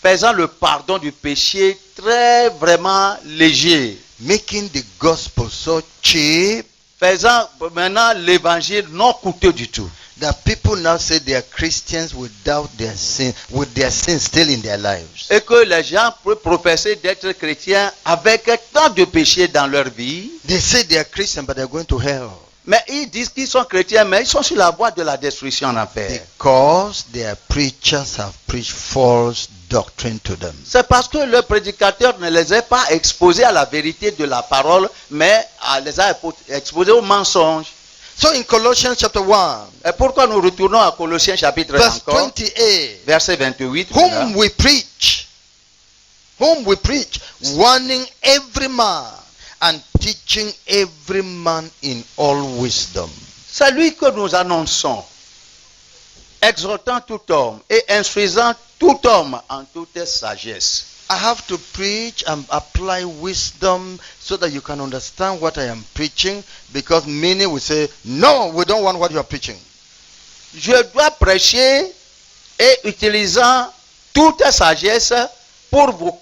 Faisant le pardon du péché très vraiment léger. Making the gospel so cheap. Faisant maintenant l'évangile non coûteux du tout. That people now say they are Christians without their sin, with their sin still in their lives. Et que les gens peuvent professer d'être chrétiens avec tant de péchés dans leur vie. They say they are Christians but they are going to hell. Mais ils disent qu'ils sont chrétiens, mais ils sont sur la voie de la destruction en enfer. Because their preachers have preached false doctrine to them. C'est parce que le prédicateur ne les a pas exposés à la vérité de la parole, mais les a exposés au mensonge. So in Colossians chapter 1, Et pourquoi nous retournons à Colossiens chapitre verse encore, 28, verset 28, whom we preach, warning every man and teaching every man in all wisdom. c'est lui que nous annonçons, exhortant tout homme et instruisant tout homme en toute sagesse. I have to preach and apply wisdom so that you can understand what I am preaching, because many will say, no, we don't want what you are preaching. Je dois prêcher et utilisant toute sagesse pour vous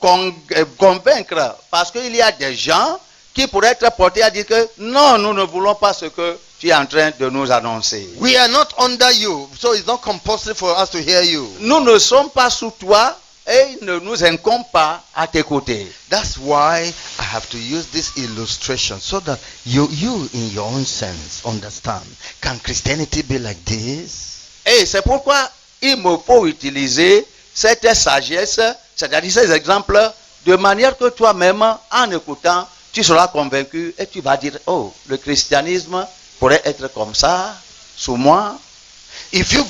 convaincre, parce qu'il y a des gens qui pourraient être portés à dire que non, nous ne voulons pas ce que tu es en train de nous annoncer. We are not under you, so it's not compulsory for us to hear you. Nous ne sommes pas sous toi et il ne nous incombe pas à t'écouter. That's why I have to use this illustration so that you in your own sense understand. Can Christianity be like this? Et c'est pourquoi il me faut utiliser cette sagesse, c'est-à-dire ces exemples, de manière que toi-même, en écoutant, tu seras convaincu et tu vas dire, oh, le christianisme pourrait être comme ça, sous moi. If you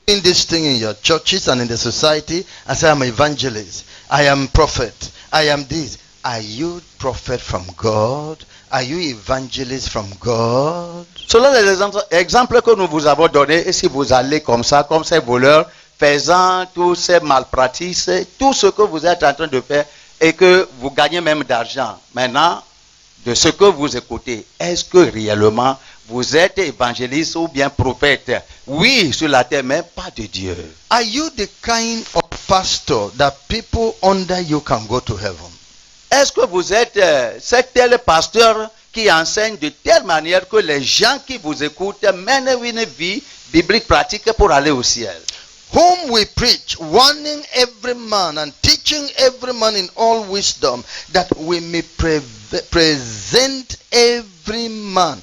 in this thing in your churches and in the society and say, I'm an evangelist, I am prophet, I am this. Are you prophet from God? Are you evangelist from God? Selon les exemples que nous vous avons donnés, et si vous allez comme ça, comme ces voleurs, faisant tous ces malpratices, tout ce que vous êtes en train de faire et que vous gagnez même d'argent. Maintenant, de ce que vous écoutez, est-ce que réellement vous êtes évangéliste ou bien prophète? Oui, sur la terre, mais pas de Dieu. Are you the kind of pastor that people under you can go to heaven? Est-ce que vous êtes cet tel pasteur qui enseigne de telle manière que les gens qui vous écoutent mènent une vie biblique pratique pour aller au ciel? Whom we preach, warning every man and teaching every man in all wisdom, that we may present every man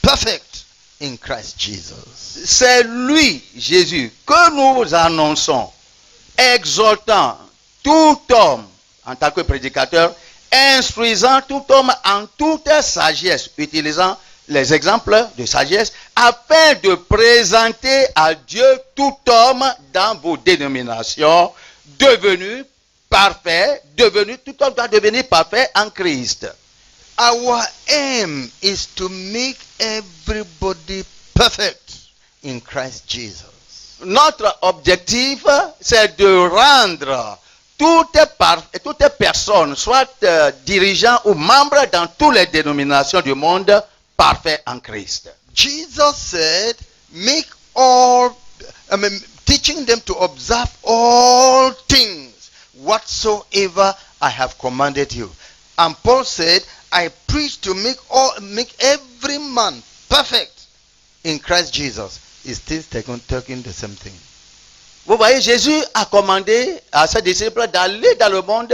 perfect in Christ Jesus. C'est lui, Jésus, que nous annonçons, exhortant tout homme en tant que prédicateur, instruisant tout homme en toute sagesse, utilisant les exemples de sagesse, afin de présenter à Dieu tout homme dans vos dénominations, devenu parfait, tout homme doit devenir parfait en Christ. Our aim is to make everybody perfect in Christ Jesus. Notre objectif, c'est de rendre toute personne, soit dirigeant ou membre dans toutes les dénominations du monde, parfait en Christ. Jesus said, teaching them to observe all things whatsoever I have commanded you. And Paul said, I preach to make every man perfect in Christ Jesus. Is still talking the same thing. Vous voyez, Jésus a commandé à ses disciples d'aller dans le monde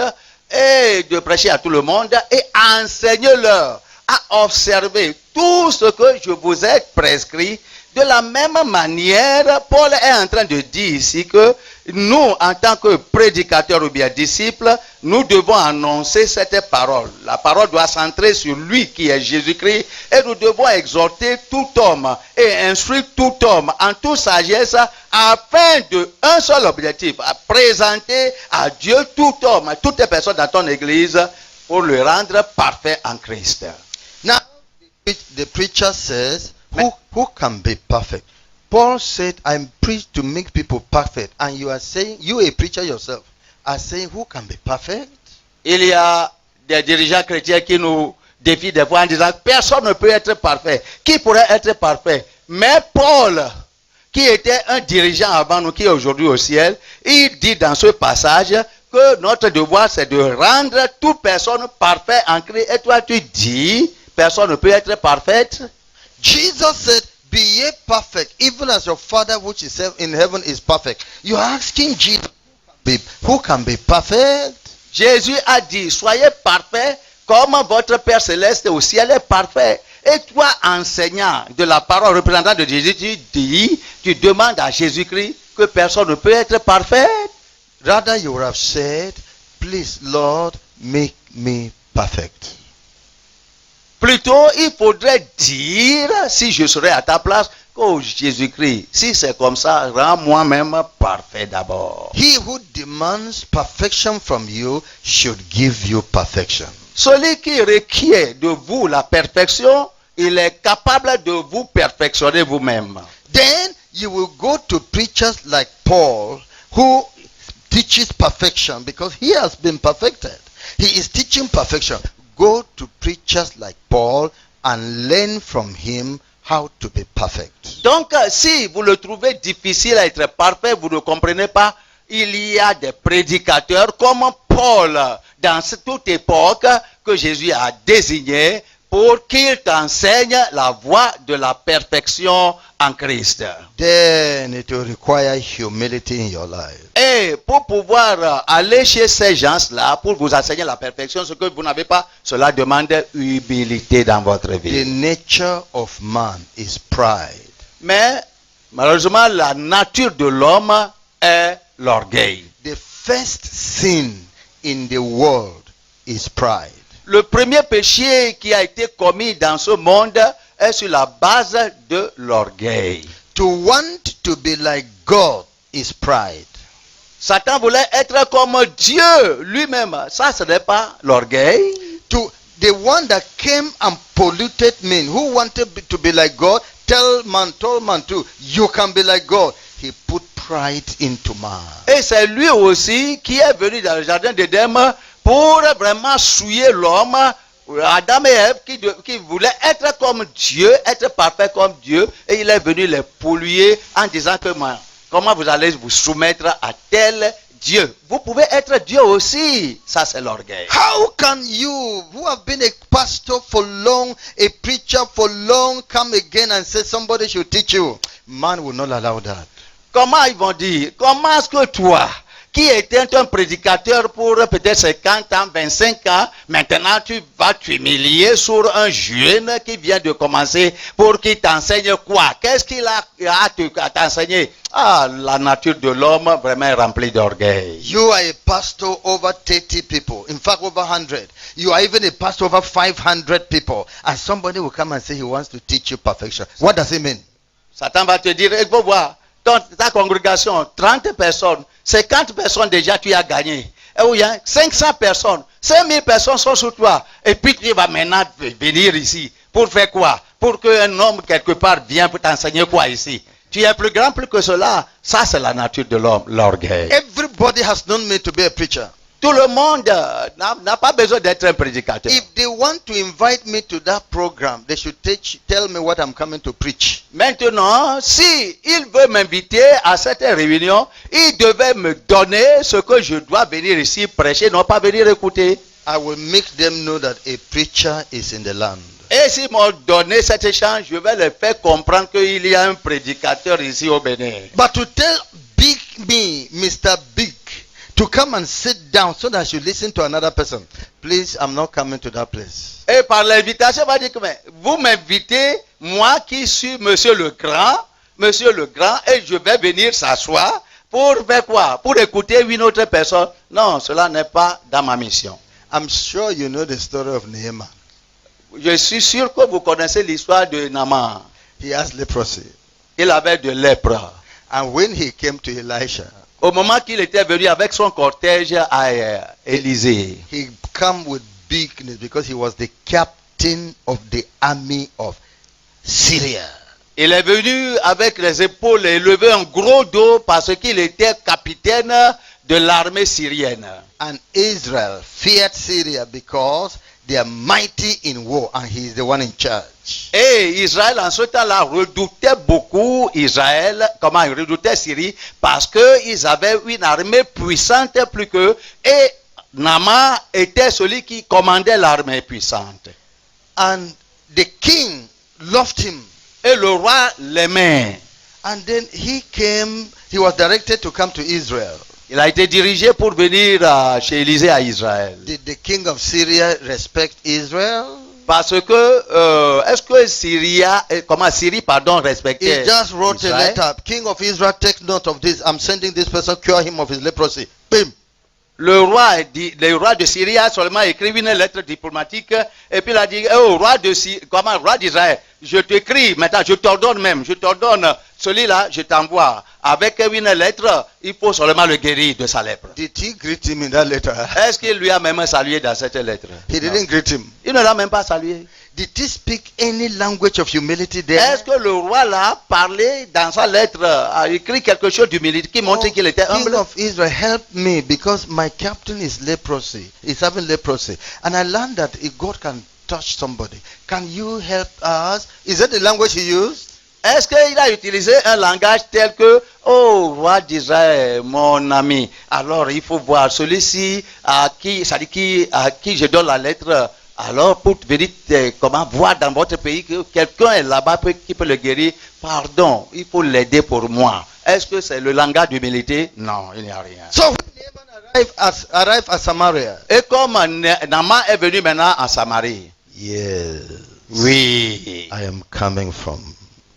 et de prêcher à tout le monde et enseigner-leur à observer tout ce que je vous ai prescrit. De la même manière, Paul est en train de dire ici que nous, en tant que prédicateurs ou bien disciples, nous devons annoncer cette parole. La parole doit centrer sur lui qui est Jésus-Christ et nous devons exhorter tout homme et instruire tout homme en toute sagesse afin d'un seul objectif, à présenter à Dieu tout homme, toute personne dans ton église pour le rendre parfait en Christ. Now, the preacher says, who can be perfect? Paul said, I'm preached to make people perfect. And you are saying, you a preacher yourself, are saying, who can be perfect? Il y a des dirigeants chrétiens qui nous défient des fois en disant, personne ne peut être parfait. Qui pourrait être parfait? Mais Paul, qui était un dirigeant avant nous, qui est aujourd'hui au ciel, il dit dans ce passage que notre devoir, c'est de rendre toute personne parfaite en Christ. Et toi, tu dis, personne ne peut être parfaite. Jesus said, be ye perfect, even as your Father which is in heaven is perfect. You are asking Jesus, who can be perfect? Jésus a dit, soyez parfaits comme votre Père Céleste au ciel est parfait. Et toi, enseignant de la parole, représentant de Jésus, tu demandes à Jésus-Christ que personne ne peut être parfait. Rather, you would have said, please, Lord, make me perfect. Plutôt, il faudrait dire, si je serais à ta place, oh Jésus-Christ, si c'est comme ça, rends moi-même parfait d'abord. He who demands perfection from you should give you perfection. Celui qui requiert de vous la perfection, il est capable de vous perfectionner vous-même. Then you will go to preachers like Paul, who teaches perfection because he has been perfected. He is teaching perfection. Go to preachers like Paul and learn from him how to be perfect. Donc, si vous le trouvez difficile à être parfait, vous ne comprenez pas, il y a des prédicateurs comme Paul dans toute époque que Jésus a désigné pour qu'il t'enseigne la voie de la perfection en Christ. Then it will require humility in your life. Et pour pouvoir aller chez ces gens-là, pour vous enseigner la perfection, ce que vous n'avez pas, cela demande humilité dans votre The vie. nature of man is pride. Mais malheureusement, la nature de l'homme est l'orgueil. The first sin in the world is pride. Le premier péché qui a été commis dans ce monde est sur la base de l'orgueil. To want to be like God is pride. Satan voulait être comme Dieu lui-même. Ça, ce n'est pas l'orgueil. To the one that came and polluted men, who wanted to be like God, told man too, you can be like God. He put pride into man. Et c'est lui aussi qui est venu dans le jardin d'Éden pour vraiment souiller l'homme, Adam et Ève, qui voulaient être comme Dieu, être parfait comme Dieu, et il est venu les polluer en disant que comment vous allez vous soumettre à tel Dieu. Vous pouvez être Dieu aussi. Ça, c'est l'orgueil. How can you, who have been a pastor for long, a preacher for long, come again and say somebody should teach you? Man will not allow that. Comment ils vont dire? Comment est-ce que toi, qui était un prédicateur pour peut-être 50 ans, 25 ans, maintenant tu vas t'humilier sur un jeune qui vient de commencer pour qu'il t'enseigne quoi? Qu'est-ce qu'il a à t'enseigner? Ah, la nature de l'homme vraiment est remplie d'orgueil. You are a pastor over 30 people, in fact over 100. You are even a pastor over 500 people, and somebody will come and say he wants to teach you perfection. What does it mean? Satan va te dire, il faut voir, dans ta congrégation, 30 personnes, 50 personnes déjà tu as gagné. Et oui, 500 personnes, 5000 personnes sont sur toi. Et puis tu vas maintenant venir ici. Pour faire quoi? Pour qu'un homme quelque part vienne pour t'enseigner quoi ici? Tu es plus grand plus que cela. Ça, c'est la nature de l'homme, l'orgueil. Everybody has known me to be a preacher. Tout le monde n'a pas besoin d'être un prédicateur. If they want to invite me to that program, they should tell me what I'm coming to preach. Maintenant, si il veut m'inviter à cette réunion, il devait me donner ce que je dois venir ici prêcher, non pas venir écouter. I will make them know that a preacher is in the land. Et s'ils m'ont donné cet échange, je vais leur faire comprendre qu'il y a un prédicateur ici au Bénin. But to tell Big me, Mr. Big, to come and sit down so that I should listen to another person, please, I'm not coming to that place. Et par l'invitation, on va dire que vous m'invitez, moi qui suis Monsieur le Grand, et je vais venir s'asseoir pour faire quoi? Pour écouter une autre personne. Non, cela n'est pas dans ma mission. I'm sure you know the story of Nehemiah. Je suis sûr que vous connaissez l'histoire de Naaman. He has leprosy. Il avait de lèpre. And when he came to Elisha, Au moment qu'il était venu avec son cortège à Élysée, he came with bigness because he was the captain of the army of Syria. il est venu avec les épaules élevées, un gros dos, parce qu'il était capitaine de l'armée syrienne. And Israel feared Syria because they are mighty in war and he is the one in charge. Et Israël en ce temps-là redoutait beaucoup il redoutait Syrie parce qu'ils avaient une armée puissante plus qu'eux et Naaman était celui qui commandait l'armée puissante. And the king loved him. Et le roi l'aimait. And then he was directed to come to Israel. Il a été dirigé pour venir chez Élisée à Israël. Did the king of Syria respect Israel? Parce que, est-ce que Syrie respectait He just wrote Israël? a letter. King of Israel, take note of this. I'm sending this person, cure him of his leprosy. Bim. Le roi de Syrie a seulement écrit une lettre diplomatique et puis il a dit, oh, roi d'Israël, je t'écris maintenant, je t'ordonne, celui-là, je t'envoie. Avec une lettre, il faut seulement le guérir de sa lèpre. Did he greet him in that letter? Est-ce qu'il lui a même salué dans cette lettre? He didn't greet him. Il ne l'a même pas salué. Did he speak any language of humility there? Est-ce que le roi l'a parlé dans sa lettre, a écrit quelque chose d'humilité qui montrait qu'il était humble? King of Israel, help me because my captain is leprosy. He's having leprosy. And I learned that if God can touch somebody, can you help us? Is that the language he used? Est-ce qu'il a utilisé un langage tel que, oh, roi d'Israël, mon ami, alors il faut voir celui-ci à qui je donne la lettre, Alors, pour venir comment voir dans votre pays que quelqu'un est là-bas qui peut le guérir, pardon, il faut l'aider pour moi. Est-ce que c'est le langage d'humilité? Non, il n'y a rien. So when Naaman arrived at Samaria, Et comme Naaman est venu maintenant en Samarie, yes, oui, I am coming from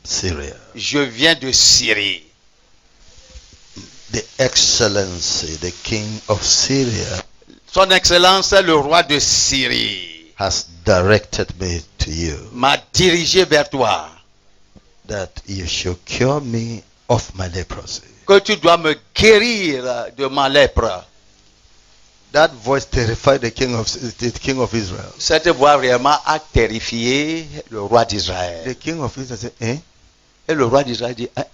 Syria. je viens de Syrie. The Excellency, the King of Syria, Son Excellence, le roi de Syrie, has directed me to you m'a dirigé vers toi. that you should cure me of my leprosy. Que tu dois me guérir de ma lèpre. That voice terrified the king of Israel. Cette voix vraiment a terrifié le roi d'Israël. The king of Israel said, eh? Et le roi d'Israël dit, hein,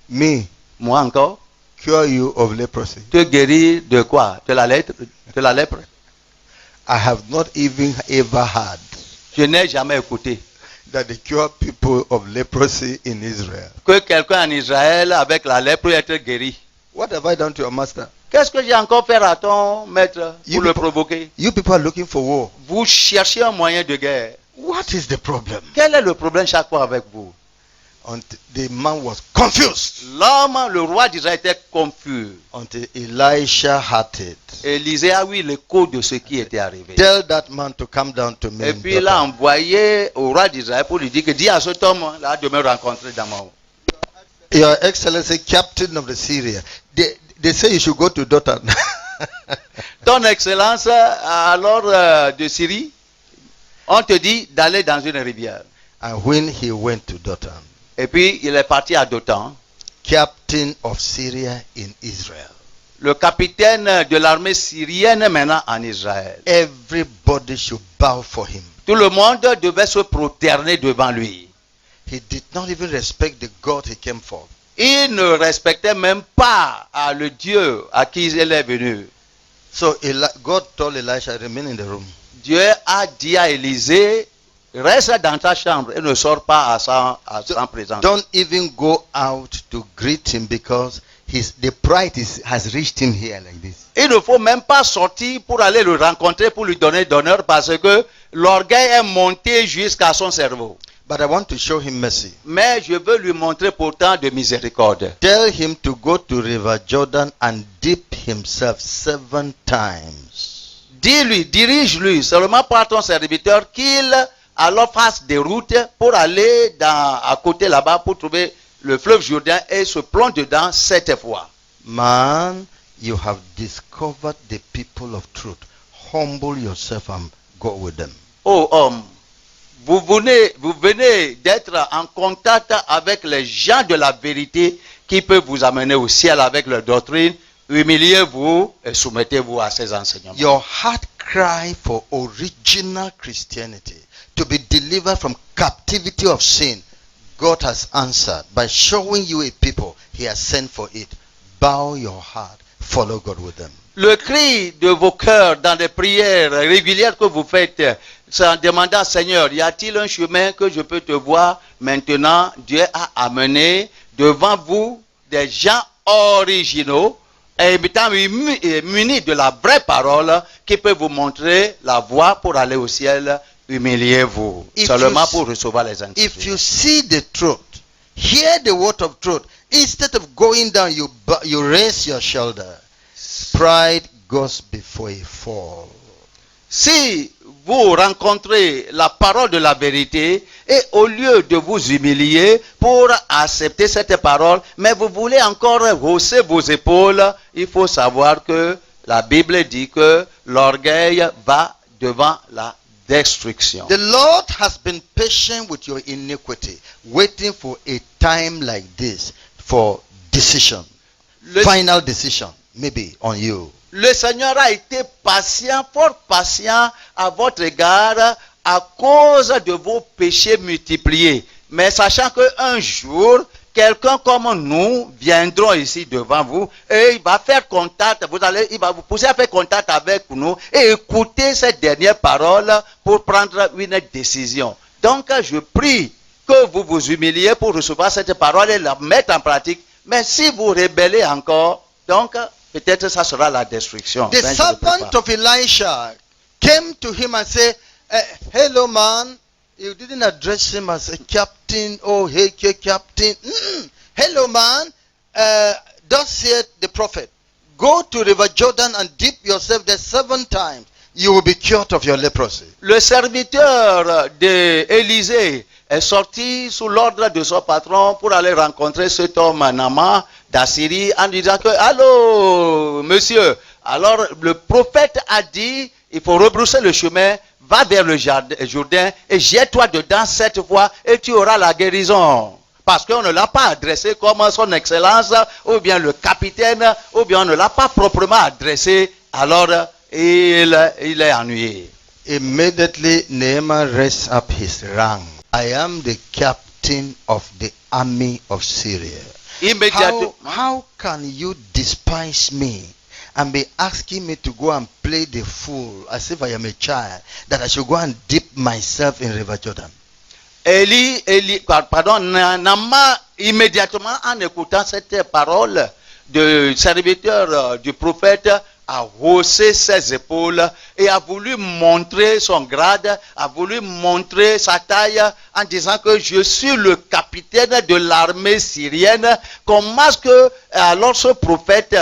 Me, moi encore, cure you of leprosy. te guérir de quoi? De la lèpre? I have not even ever heard Je n'ai jamais écouté that they cure people of leprosy in Israel. que quelqu'un en Israël avec la lèpre peut être guéri. What have I done to your master? Qu'est-ce que j'ai encore fait à ton maître pour le provoquer? You people are looking for war. Vous cherchez un moyen de guerre. What is the problem? Quel est le problème chaque fois avec vous? Until the man was confused L'homme, le roi d'Israël était confus. until Elisha had it. Élisée a eu l'écho de ce qui était arrivé. Tell that man to come down to me. Et in puis il a Dothan. envoyé au roi d'Israël pour lui dire que dis à cet homme là de me rencontrer dans mon... Your Excellency, captain of the Syria. They say you should go to Dothan. Ton Excellence, alors de Syrie, on te dit d'aller dans une rivière. And when he went to Dothan, Et puis il est parti à Dothan. captain of Syria in Israel. Le capitaine de l'armée syrienne maintenant en Israël. Everybody should bow for him. Tout le monde devait se prosterner devant lui. He did not even respect the God he came for. Il ne respectait même pas le Dieu à qui il est venu. So God told Elisha, remain in the room. Dieu a dit à Élisée, reste dans ta chambre et ne sors pas à sa présence. Don't even go out to greet him because the pride has reached him here like this. Il ne faut même pas sortir pour aller le rencontrer, pour lui donner d'honneur parce que l'orgueil est monté jusqu'à son cerveau. But I want to show him mercy. Mais je veux lui montrer pourtant de miséricorde. Tell him to go to River Jordan and dip himself 7 times. Dis-lui, dirige-lui seulement par ton serviteur qu'il alors fasse des routes pour aller à côté là-bas pour trouver le fleuve Jourdain et se plonge dedans 7 fois. Man, you have discovered the people of truth. Humble yourself and go with them. Oh homme, vous venez d'être en contact avec les gens de la vérité qui peuvent vous amener au ciel avec leur doctrine. Humiliez-vous et soumettez-vous à ces enseignements. Your heart cry for original Christianity, to be delivered from captivity of sin. God has answered by showing you a people he has sent for it. Bow your heart, follow God with them. Le cri de vos cœurs dans des prières régulières que vous faites, c'est en demandant, Seigneur, y a-t-il un chemin que je peux te voir maintenant? Dieu a amené devant vous des gens originaux et étant munis de la vraie parole qui peut vous montrer la voie pour aller au ciel. Humiliez-vous seulement pour recevoir les instructions. If you see the truth, hear the word of truth, instead of going down, you raise your shoulder. Pride goes before a fall. Si vous rencontrez la parole de la vérité et au lieu de vous humilier pour accepter cette parole, mais vous voulez encore hausser vos épaules, il faut savoir que la Bible dit que l'orgueil va devant la destruction. The Lord has been patient with your iniquity, waiting for a time like this for decision, final decision, maybe on you. Le Seigneur a été patient, fort patient à votre égard à cause de vos péchés multipliés. Mais sachant qu'un jour, quelqu'un comme nous viendra ici devant vous et il va faire contact, il va vous pousser à faire contact avec nous et écouter ces dernières paroles pour prendre une décision. Donc je prie que vous vous humiliez pour recevoir cette parole et la mettre en pratique. Mais si vous rébellez encore, donc peut-être ça sera la destruction. The servant of Elisha came to him and said, Hello, man. You didn't address him as a captain. Oh, hey, captain. Hello, man. Thus said the prophet, go to River Jordan and dip yourself there 7 times. You will be cured of your leprosy. Le serviteur d'Élisée est sorti sous l'ordre de son patron pour aller rencontrer cet homme Naaman d'Assyrie en disant que, allô, monsieur. Alors le prophète a dit, il faut rebrousser le chemin, va vers le Jourdain et jette-toi dedans 7 fois et tu auras la guérison. Parce qu'on ne l'a pas adressé comme son excellence, ou bien le capitaine, ou bien on ne l'a pas proprement adressé, alors il est ennuyé. Immediately Naaman raised up his rank. I am the captain of the army of Syria. Immédiatement. How can you despise me and be asking me to go and play the fool as if I am a child, that I should go and dip myself in River Jordan? Naaman, immédiatement en écoutant cette parole du serviteur du prophète, a haussé ses épaules et a voulu montrer son grade, a voulu montrer sa taille en disant que je suis le capitaine de l'armée syrienne. Comment est-ce que alors ce prophète,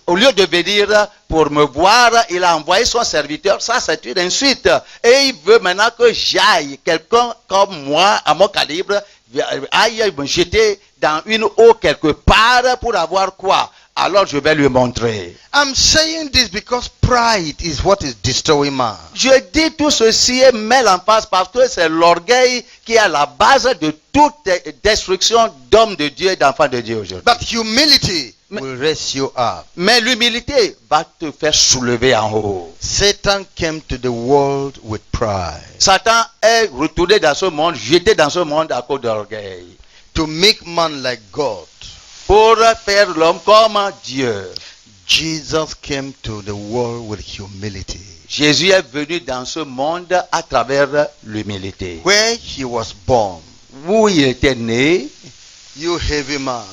au lieu de venir pour me voir, il a envoyé son serviteur? Ça, c'est une insulte. Et il veut maintenant que j'aille, quelqu'un comme moi, à mon calibre, aille me jeter dans une eau quelque part pour avoir quoi? Alors je vais lui montrer. I'm saying this because pride is what is destroying man. Je dis tout ceci et mets l'emphase parce que c'est l'orgueil qui est à la base de toute destruction d'hommes de Dieu et d'enfants de Dieu aujourd'hui. But humility will raise you up. Mais l'humilité va te faire soulever en haut. Satan came to the world with pride. Satan est retourné dans ce monde, jeté dans ce monde à cause d'orgueil. To make man like God. Pour faire l'homme comme Dieu. Jesus came to the world with humility. Jésus est venu dans ce monde à travers l'humilité. Where he was born, où il était né, you heavy man,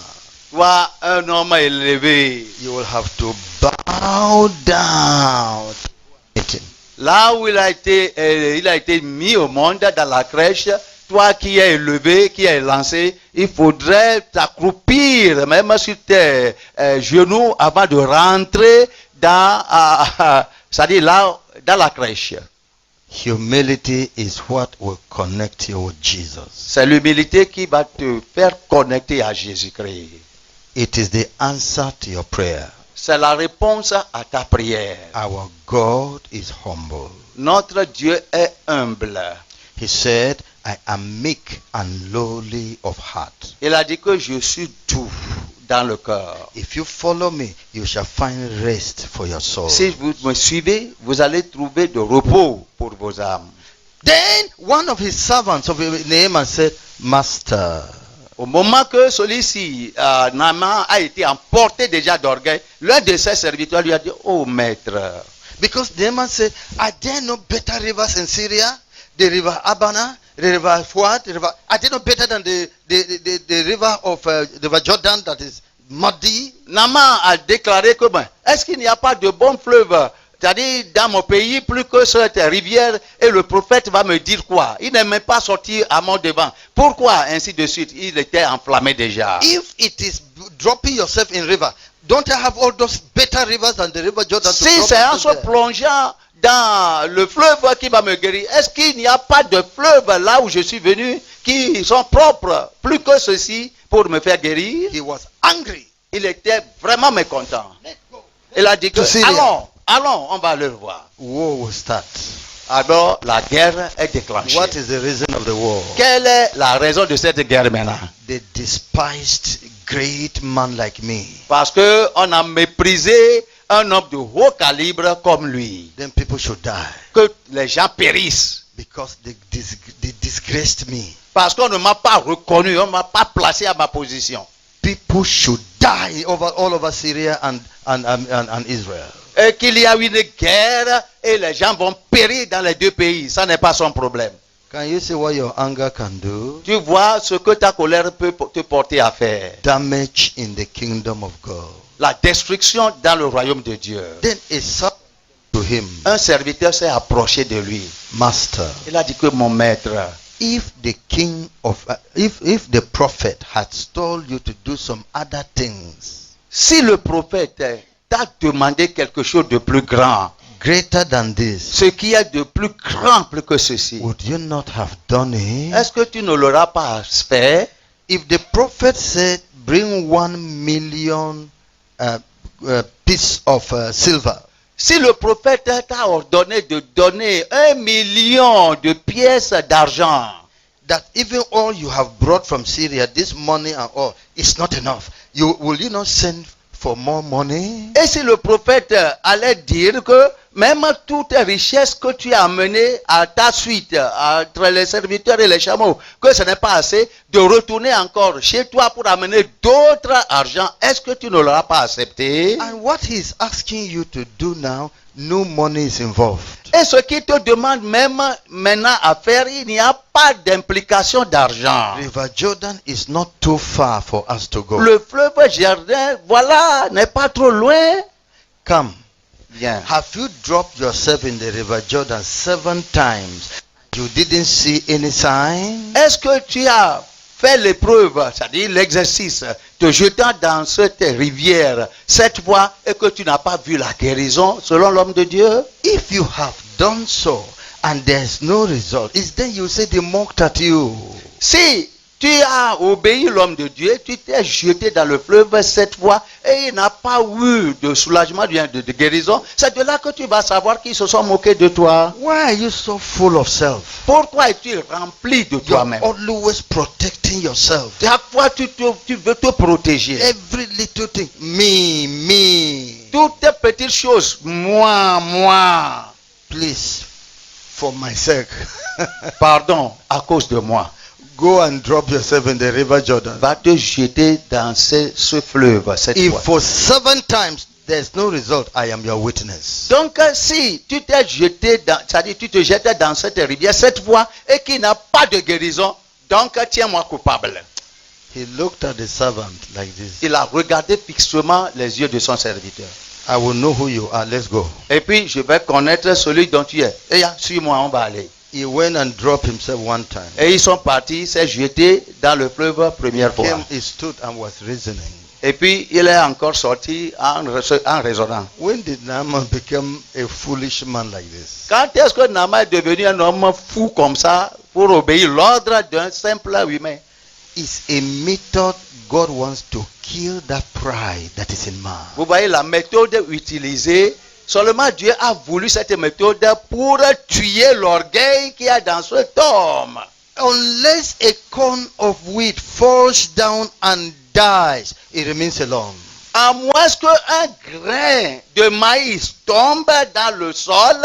toi un homme élevé, you will have to bow down. Là où il a été mis au monde dans la crèche, toi qui es élevé, qui es lancé, il faudrait t'accroupir même sur tes genoux avant de rentrer dans, c'est-à-dire là, dans la crèche. Humility is what will connect you with Jesus. C'est l'humilité qui va te faire connecter à Jésus-Christ. It is the answer to your prayer. C'est la réponse à ta prière. Our God is humble. Notre Dieu est humble. He said, I am meek and lowly of heart. Il a dit que je suis doux dans le cœur. If you follow me, you shall find rest for your soul. Si vous me suivez, vous allez trouver de repos pour vos âmes. Then one of his servants of Naaman said, Master. Au moment que celui-ci, Naaman, a été emporté déjà d'orgueil, l'un de ses serviteurs lui a dit, oh maître. Because Naaman said, are there no better rivers in Syria? The river Abana, the river Fuad, the river, are they no better than the river of the river Jordan that is muddy? Naaman a déclaré que, est-ce qu'il n'y a pas de bon fleuve, c'est-à-dire dans mon pays, plus que cette rivière, et le prophète va me dire quoi? Il n'aimait pas sortir à mon devant. Pourquoi? Ainsi de suite. Il était enflammé déjà. If it is dropping yourself in river, don't I have all those better rivers than the river Jordan? Si c'est en se plongeant dans le fleuve qui va me guérir, est-ce qu'il n'y a pas de fleuve là où je suis venu qui sont propres, plus que ceci, pour me faire guérir? He was angry. Il était vraiment mécontent. Il a dit que, allons, on va le voir. War will start. Alors, la guerre est déclenchée. What is the reason of the war? Quelle est la raison de cette guerre maintenant? They despised great man like me. Parce que on a méprisé un homme de haut calibre comme lui. Then people should die. Que les gens périssent. Because they disgraced me. Parce qu'on ne m'a pas reconnu, on ne m'a pas placé à ma position. People should die all over Syria and Israel. Et qu'il y a une guerre et les gens vont périr dans les deux pays. Ça n'est pas son problème. Can you see what your anger can do? Tu vois ce que ta colère peut te porter à faire. Damage in the kingdom of God. La destruction dans le royaume de Dieu. Then a servant to him, un serviteur s'est approché de lui. Master, Il a dit que mon maître, if the king of if the prophet had told you to do some other things si le prophète t'a demandé quelque chose de plus grand, greater than this, ce qui est de plus grand que ceci, would you not have done it? est-ce que tu ne l'auras pas fait? If the prophet said, bring 1 million piece of silver, Si le prophète t'a ordonné de donner 1 million de pièces d'argent, that even all you have brought from Syria, this money and all, is not enough. Will you not send for more money? et si le prophète allait dire que même toutes les richesses que tu as amenées à ta suite, entre les serviteurs et les chameaux, que ce n'est pas assez, de retourner encore chez toi pour amener d'autres argent, est-ce que tu ne l'auras pas accepté? And what he's asking you to do now, no money is involved. Et ce qu'il te demande même maintenant à faire, il n'y a pas d'implication d'argent. River Jordan is not too far for us to go. Le fleuve Jardin, voilà, n'est pas trop loin. Come. Viens. Have you dropped yourself in the River Jordan 7 times? You didn't see any sign? Est-ce que tu as fait l'épreuve, c'est-à-dire l'exercice, te jetant dans cette rivière 7 fois et que tu n'as pas vu la guérison selon l'homme de Dieu? If you have done so and there's no result, it's then you say they mocked at you. Si tu as obéi l'homme de Dieu, tu t'es jeté dans le fleuve 7 fois et il n'a pas eu de soulagement, de guérison, c'est de là que tu vas savoir qu'ils se sont moqués de toi. Why are you so full of self? Pourquoi es-tu rempli de You're toi-même? always protecting yourself. Chaque fois tu veux te protéger. Every little thing, me. Toutes tes petites choses, moi. Please, for my sake, Pardon, à cause de moi. go and drop yourself in the River Jordan. Va te jeter dans ce fleuve cette If fois. for 7 times there's no result, I am your witness. Donc si tu t'es jeté dans, c'est-à-dire tu te jettes dans cette rivière 7 fois et qu'il n'a pas de guérison, donc tiens-moi coupable. He looked at the servant like this. Il a regardé fixement les yeux de son serviteur. I will know who you are. Let's go. Et puis je vais connaître celui dont tu es. Et suis-moi, on va aller. He went and dropped himself 1 time. Et ils sont partis, s'est jeté dans le fleuve première fois. He stood and was reasoning. Et puis il est encore sorti en raisonnant. When did Naaman become a foolish man like this? Quand est-ce que Naaman est devenu un homme fou comme ça pour obéir l'ordre d'un simple humain? It's a method God wants to kill that pride that is in man. Vous voyez la méthode utilisée. Seulement Dieu a voulu cette méthode pour tuer l'orgueil qu'il y a dans cet homme. Unless a corn of wheat falls down and dies, it remains alone. À moins qu'un grain de maïs tombe dans le sol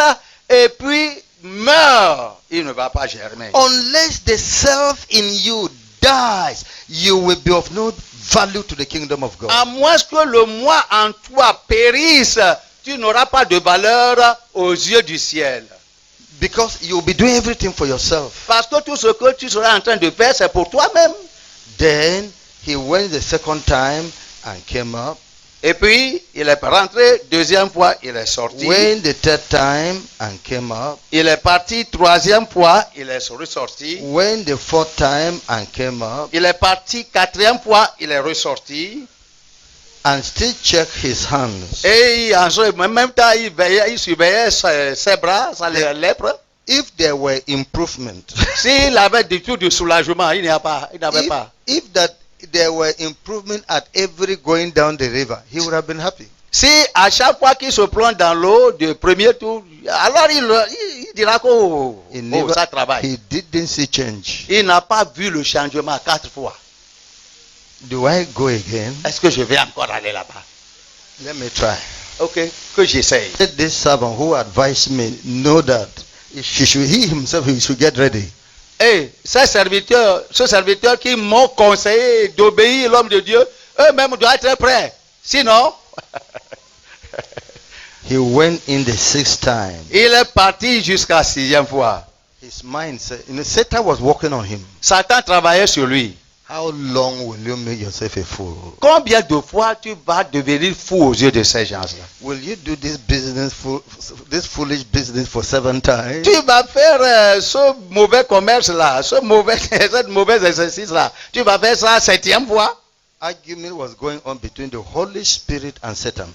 et puis meurt, il ne va pas germer. Unless the self in you dies, you will be of no value to the kingdom of God. À moins que le moi en toi périsse, tu n'auras pas de valeur aux yeux du ciel. Because you'll be doing everything for yourself. Parce que tout ce que tu seras en train de faire, c'est pour toi-même. Then he went the second time and came up. Et puis, il est rentré, 2e fois, il est sorti. Went the third time and came up. Il est parti, 3e fois, il est ressorti. Went the fourth time and came up. Il est parti, 4e fois, il est ressorti. And still check his hands. Et en même temps, il surveillait ses bras, les lèvres. If there were improvement, S'il avait du tout de soulagement, il n'avait pas. if there were improvement at every going down the river, he would have been happy. Si à chaque fois qu'il se plonge dans l'eau du premier tour, alors il dira que ça travaille. He didn't see change. Il n'a pas vu le changement 4 fois. Do I go again? Est-ce que je vais encore aller là-bas? Let me try. Ok, que j'essaye. Let this servant who advised me know that he himself should get ready. Et ce serviteur qui m'ont conseillé d'obéir l'homme de Dieu, eux-mêmes doivent être prêts. Sinon, He went in the 6th time. il est parti jusqu'à 6e fois. His mind said, Satan was working on him. Satan travaillait sur lui. How long will you make yourself a fool? Combien de fois tu vas devenir fou aux yeux de ces gens-là? Will you do this this foolish business for 7 times? Tu vas faire ce mauvais commerce-là, cette mauvais exercice-là. Tu vas faire ça 7e fois. Argument was going on between the Holy Spirit and Satan.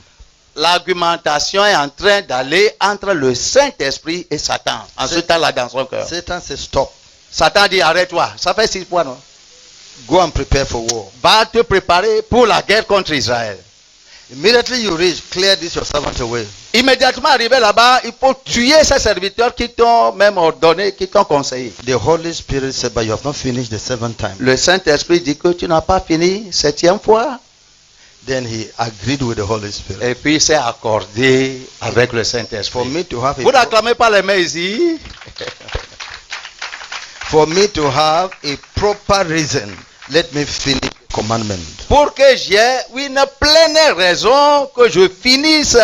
L'argumentation est en train d'aller entre le Saint-Esprit et Satan. En ce temps-là, dans son cœur. Satan says, stop. Satan dit, arrête-toi. Ça fait 6 fois, non? Go and prepare for war. Va te préparer pour la guerre contre Israël. Immediately you reach, clear this your servant away. Immédiatement arrivé là-bas, il faut tuer ces serviteurs qui t'ont même ordonné, qui t'ont conseillé. The Holy Spirit said, but you have not finished the 7th time. Le Saint-Esprit dit que tu n'as pas fini 7e fois. Then he agreed with the Holy Spirit. Et puis il s'est accordé avec le Saint-Esprit. For me to have Vous n'acclamez pas les mains ici. For me to have a proper reason, let me finish the commandment. Pour que j'ai une pleine raison que je finisse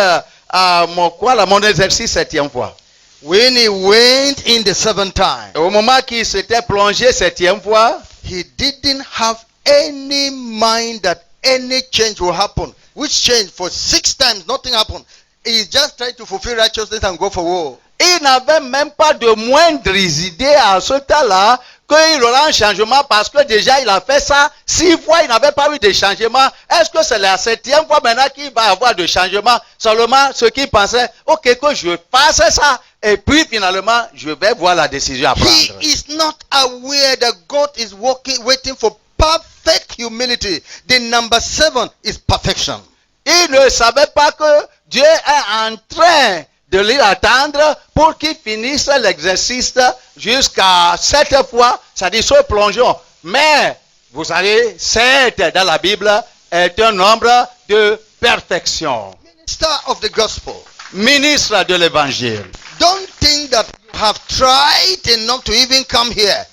mon exercice 7e fois. When he went in the 7th time, Au moment qu'il s'était plongé 7e fois, he didn't have any mind that any change will happen. Which change? For 6 times nothing happened. He just tried to fulfill righteousness and go for war. il n'avait même pas de moindres idées à ce temps-là qu'il aura un changement parce que déjà il a fait ça 6 fois, il n'avait pas eu de changement. Est-ce que c'est la 7e fois maintenant qu'il va avoir de changement? Seulement ce qu'il pensait, ok, que je fasse ça et puis finalement je vais voir la décision à prendre. He is not aware that God is waiting for perfect humility. The number 7 is perfection. Il ne savait pas que Dieu est en train de l'attendre pour qu'il finisse l'exercice jusqu'à 7 fois, c'est-à-dire ce plongeon. Mais, vous savez, 7 dans la Bible est un nombre de perfection. Minister of the gospel. Ministre de l'évangile. Don't think that you have tried enough to even come here.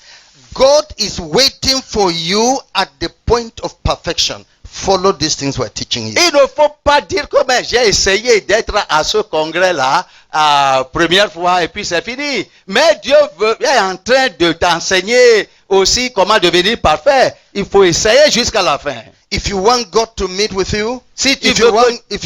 God is waiting for you at the point of perfection. Follow these things we're teaching you. Il ne faut pas dire que j'ai essayé d'être à ce congrès-là première fois et puis c'est fini. Mais Dieu est en train de t'enseigner aussi comment devenir parfait. Il faut essayer jusqu'à la fin. If you want God to meet with you, Si tu if veux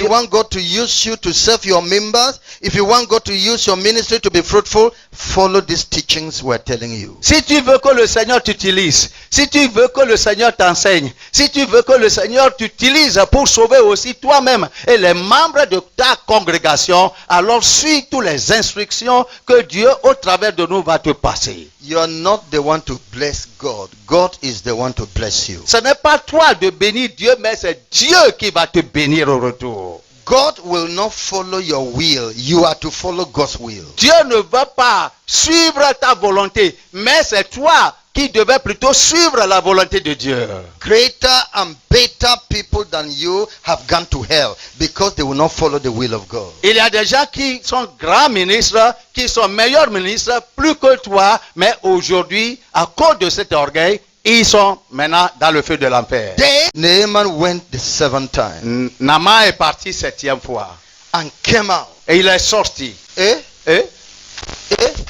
you want God to use you to serve your members, if you want God to use your ministry to be fruitful, follow these teachings we're telling you. Si tu veux que le Seigneur t'utilise, si tu veux que le Seigneur t'enseigne, si tu veux que le Seigneur t'utilise pour sauver aussi toi-même et les membres de ta congrégation, alors suis toutes les instructions que Dieu au travers de nous va te passer. You're not the one to bless God. God is the one to bless you. Ce n'est pas toi de bénir Dieu, mais c'est Dieu qui va te bénir au retour. God will not follow your will. You are to follow God's will. Dieu ne va pas suivre ta volonté, mais c'est toi qui devais plutôt suivre la volonté de Dieu. Greater and better people than you have gone to hell because they will not follow the will of God. Il y a des gens qui sont grands ministres, qui sont meilleurs ministres, plus que toi, mais aujourd'hui, à cause de cet orgueil, ils sont maintenant dans le feu de l'enfer. Then Naaman went the 7th time Naaman est parti 7e fois. and came out. Et il est sorti. Eh? Et,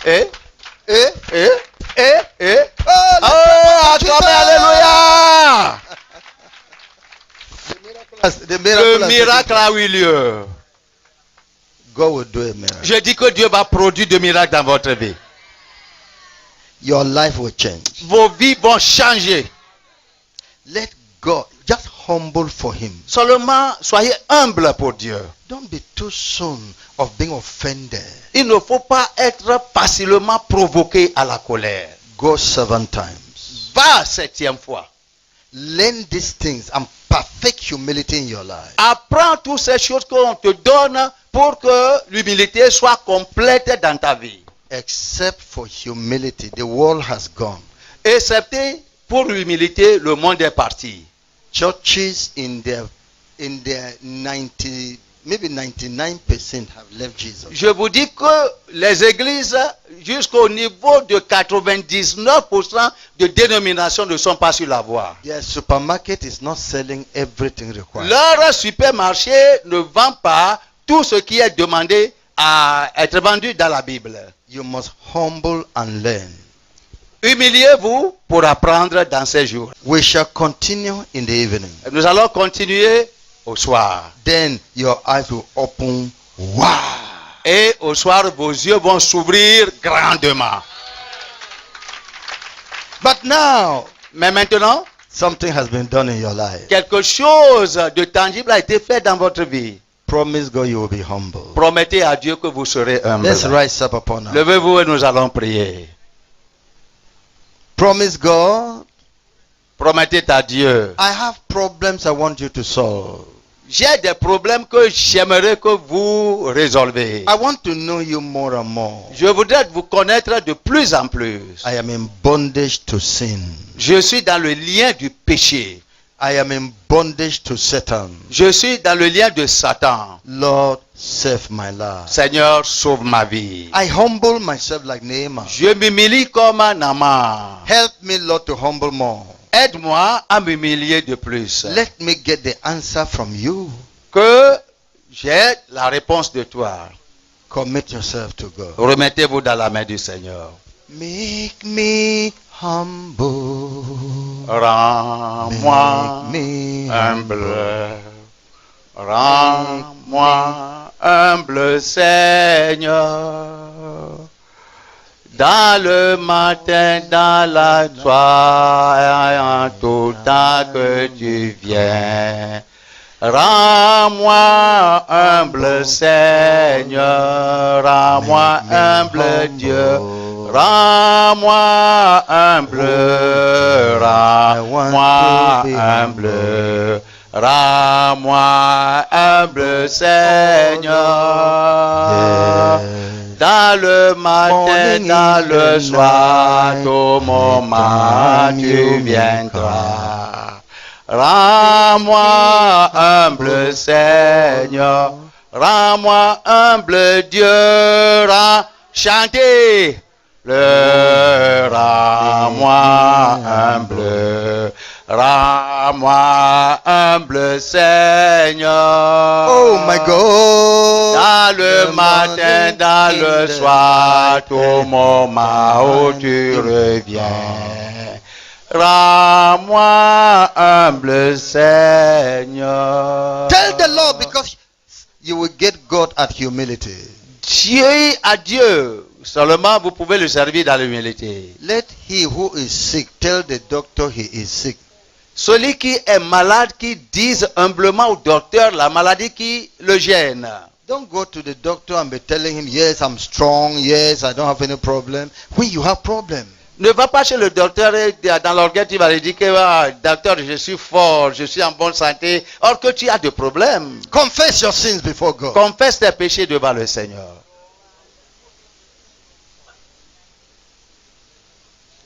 Eh? et, Eh? oh, acclamez, alléluia! The Le miracle a eu lieu. God will do a miracle. Je dis que Dieu va produire des miracles dans votre vie. Your life will change. Vos vies vont changer. Let God just humble for Him. Seulement, soyez humble pour Dieu. Don't be too soon of being offended. Il ne faut pas être facilement provoqué à la colère. Go 7 times. Va 7e fois. Learn these things and perfect humility in your life. Apprends toutes ces choses qu'on te donne pour que l'humilité soit complète dans ta vie. Except for humility, the world has gone. Excepté pour l'humilité, le monde est parti. Churches in their 90, maybe 99% have left Jesus. Je vous dis que les églises, jusqu'au niveau de 99% de dénominations ne sont pas sur la voie. Their supermarket is not selling everything required. Leur supermarché ne vend pas tout ce qui est demandé à être vendu dans la Bible. You must humble and learn. Humiliez-vous pour apprendre dans ces jours. We shall continue in the evening. Nous allons continuer au soir. Then your eyes will open wide. Et au soir, vos yeux vont s'ouvrir grandement. But now, Mais maintenant, something has been done in your life. quelque chose de tangible a été fait dans votre vie. Promise God you will be humble. Promettez à Dieu que vous serez humble. Let's rise up upon us. Levez-vous et nous allons prier. Promise God, Promettez à Dieu. I have problems I want you to solve. J'ai des problèmes que j'aimerais que vous résolvez. I want to know you more and more. Je voudrais vous connaître de plus en plus. I am in bondage to sin. Je suis dans le lien du péché. I am in bondage to Satan. Je suis dans le lien de Satan. Lord, save my life. Seigneur, sauve ma vie. I humble myself like Naaman. Je m'humilie comme un amant. Help me, Lord, to humble more. Aide-moi à m'humilier de plus. Let me get the answer from you. Que j'ai la réponse de toi. Commit yourself to God. Remettez-vous dans la main du Seigneur. Make me humble. Rends-moi Make me humble. Rends-moi humble, Seigneur. Dans le matin, dans la soirée, en tout temps que tu viens. Rends-moi humble, Seigneur. Rends-moi humble, Dieu. Rends-moi humble. Rends-moi humble. Rends-moi humble, Seigneur. Dans le matin, dans le soir, tout moment tu viendras. Rends-moi humble, Seigneur. Rends-moi humble, Dieu. Chantez. Le rends-moi humble. Rends-moi humble, Seigneur. Oh my God. Dans le matin, dans le soir, tout moment où tu reviens. Rends-moi humble, Seigneur. Tell the Lord, because you will get God at humility. Dieu à Dieu. Seulement vous pouvez le servir dans l'humilité. Let he who is sick tell the doctor he is sick. Celui qui est malade, qui dise humblement au docteur la maladie qui le gêne. Don't go to the doctor and be telling him, yes, I'm strong, yes, I don't have any problem, when you have problem. Ne va pas chez le docteur et dans l'orgueil, tu vas lui dire que docteur, je suis fort, je suis en bonne santé, or que tu as des problèmes. Confess your sins before God. Confesse tes péchés devant le Seigneur.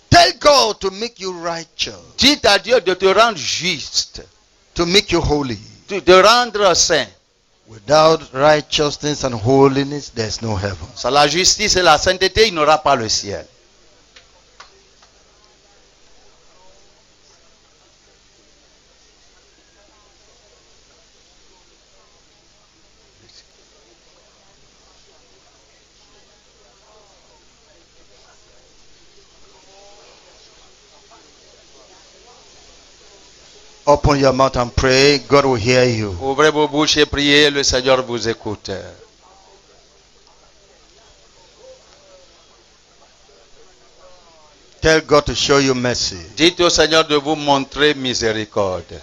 Tell God to make you righteous, Dis à Dieu de te rendre juste, to make you holy. de te rendre saint. Without righteousness and holiness, there's no heaven. Sans la justice et la sainteté, il n'aura pas le ciel. Open your mouth and pray. God will hear you. Ouvrez vos bouches et priez, le Seigneur vous écoute. Tell God to show you mercy. Dites au Seigneur de vous montrer miséricorde.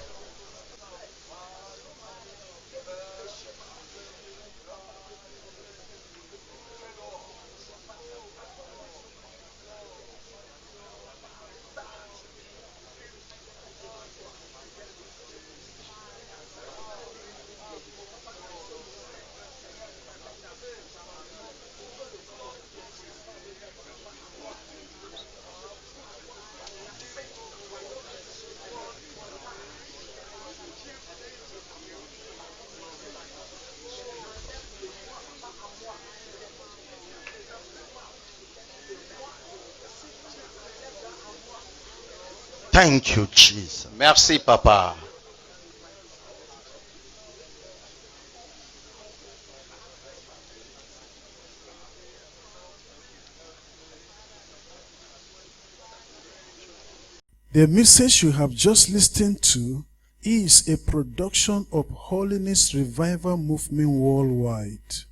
Thank you, Jesus. Merci, Papa. The message you have just listened to is a production of Holiness Revival Movement Worldwide.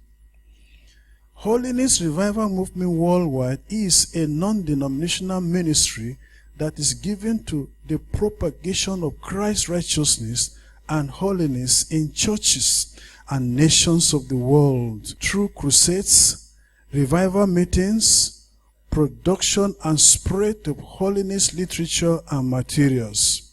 Holiness Revival Movement Worldwide is a non-denominational ministry that is given to the propagation of Christ's righteousness and holiness in churches and nations of the world through crusades, revival meetings, production and spread of holiness literature and materials.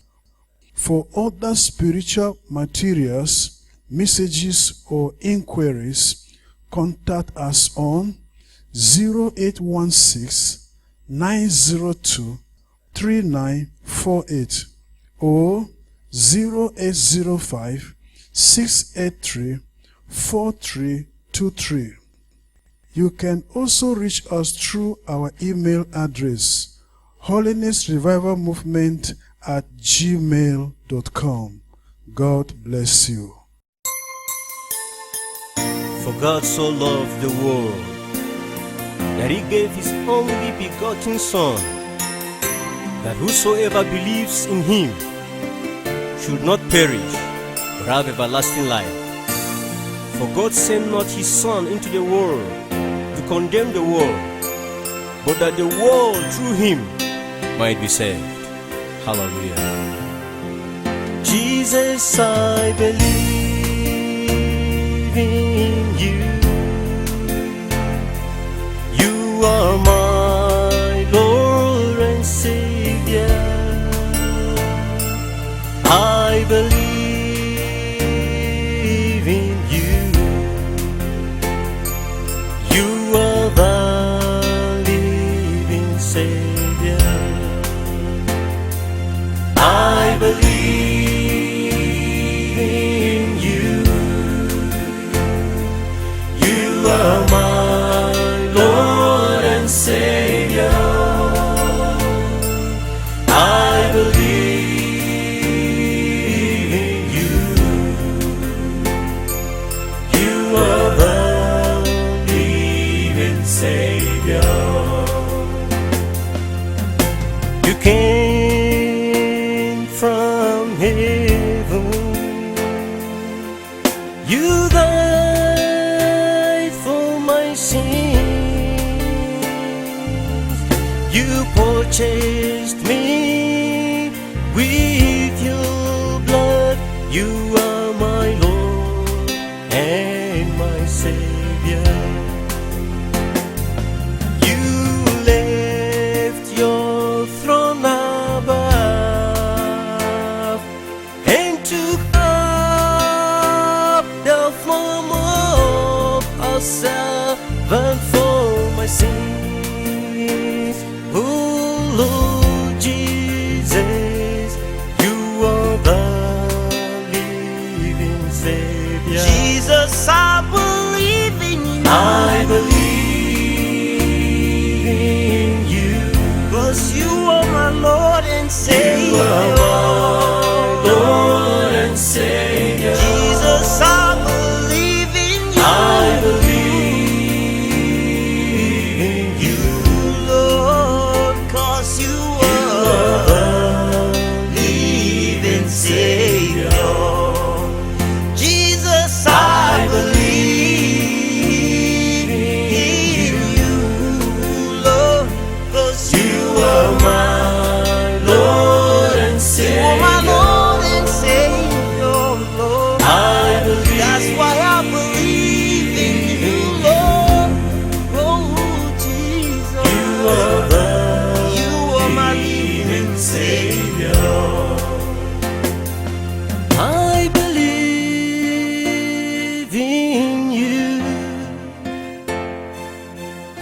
For other spiritual materials, messages or inquiries, contact us on 0816 902 3948 or 0805 683 4323. You can also reach us through our email address, holinessrevivalmovement@gmail.com. God bless you. For God so loved the world that he gave his only begotten Son, that whosoever believes in him should not perish, but have everlasting life. For God sent not his Son into the world to condemn the world, but that the world through him might be saved. Hallelujah. Jesus, I believe in you. You are my Lord and Savior. I believe in you. You are the living Savior. I believe in you. You are my Lord and Savior. I believe in you. You are the living Savior. You came from heaven. You died for my sins. You purchased me with your blood. You are my Lord and my Savior. You left your throne above and took up the form of a servant for my sins. Oh Lord Jesus, you are the living Savior. Jesus, I believe in you. I believe in you. 'Cause you are my Lord and Savior. You are my Lord and Savior. Jesus, I believe in you. I believe in you. Lord, 'cause you are the living Savior. Jesus, I believe in you. Lord, 'cause you are my Lord and are Savior. my Lord and Savior, Lord. I believe. That's why I believe in you, Lord. Oh, Jesus. You are the You are my living Savior. I believe in you.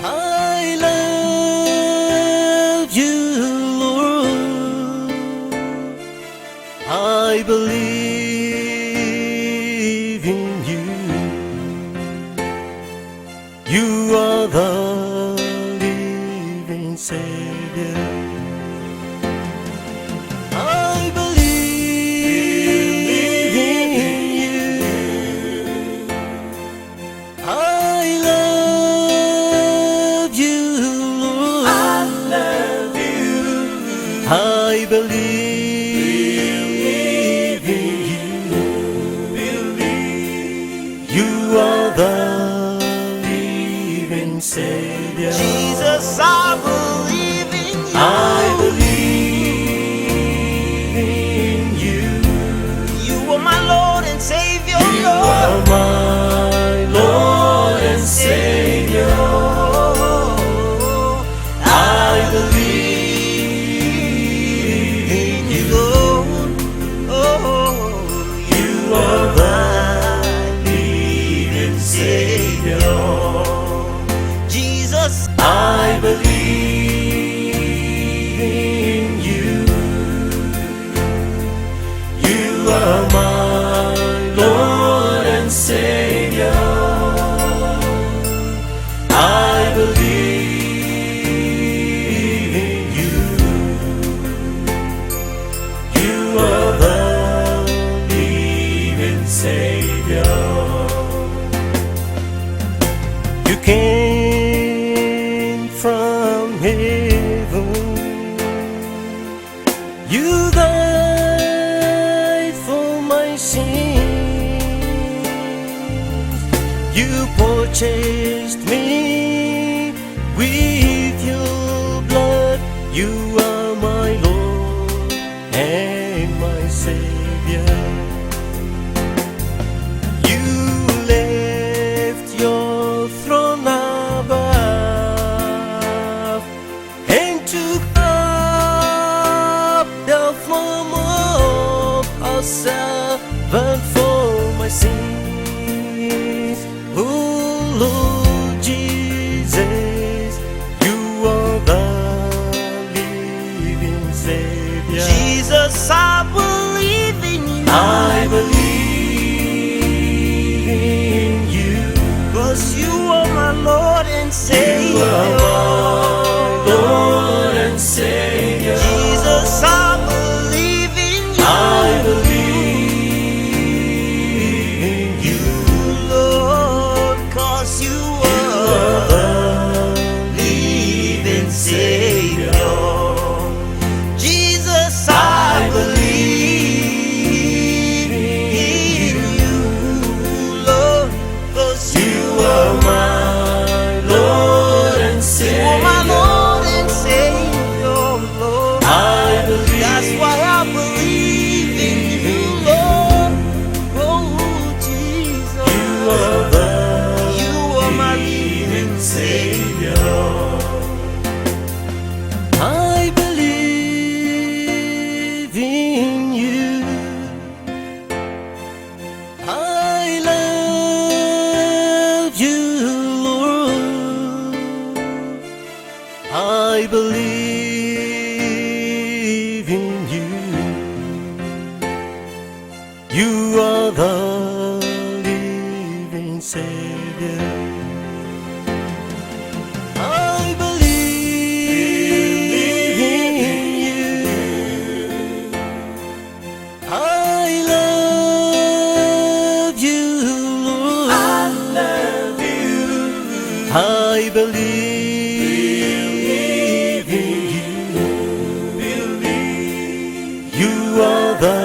I love you, Lord. I believe in you. You are the living Savior. I believe in you. I love you, Lord. I love you. I believe came from heaven. You died for my sins. You purchased me with your blood. You are my Lord and my Savior. You left your throne above and took up the form of a servant for my sins. Oh Lord Jesus, you are the living Savior. Jesus, I believe in you. I believe in you. 'Cause you are my Lord and Savior. You are my Lord and Savior. Jesus, I believe in you. I believe in you. Lord, 'cause you are the living Savior. Jesus, I believe in you, Lord, 'cause you are my Lord and are Savior. my Lord and Savior, Lord. I believe. That's why I believe in you, Lord. Oh, Jesus, You are the you are my living Savior. I believe in you. I love you, Lord. I believe in you. You are the living Savior. I believe in you. I love you, Lord. I love you. I believe in you. You are the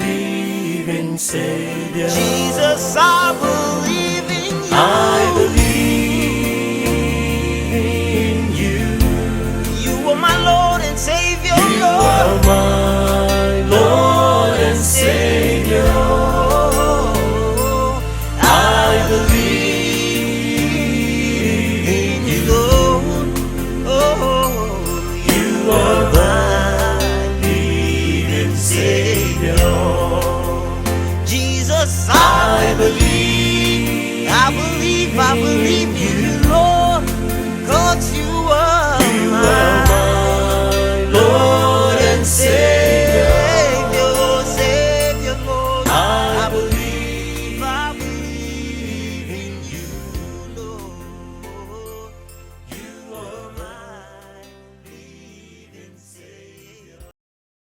living Savior. Jesus, I believe in you. I believe in you. You are my Lord and Savior, You are Lord. my Lord and Savior. I believe in you. Lord. Oh, You are the living Savior. Jesus, I I believe. believe, I believe.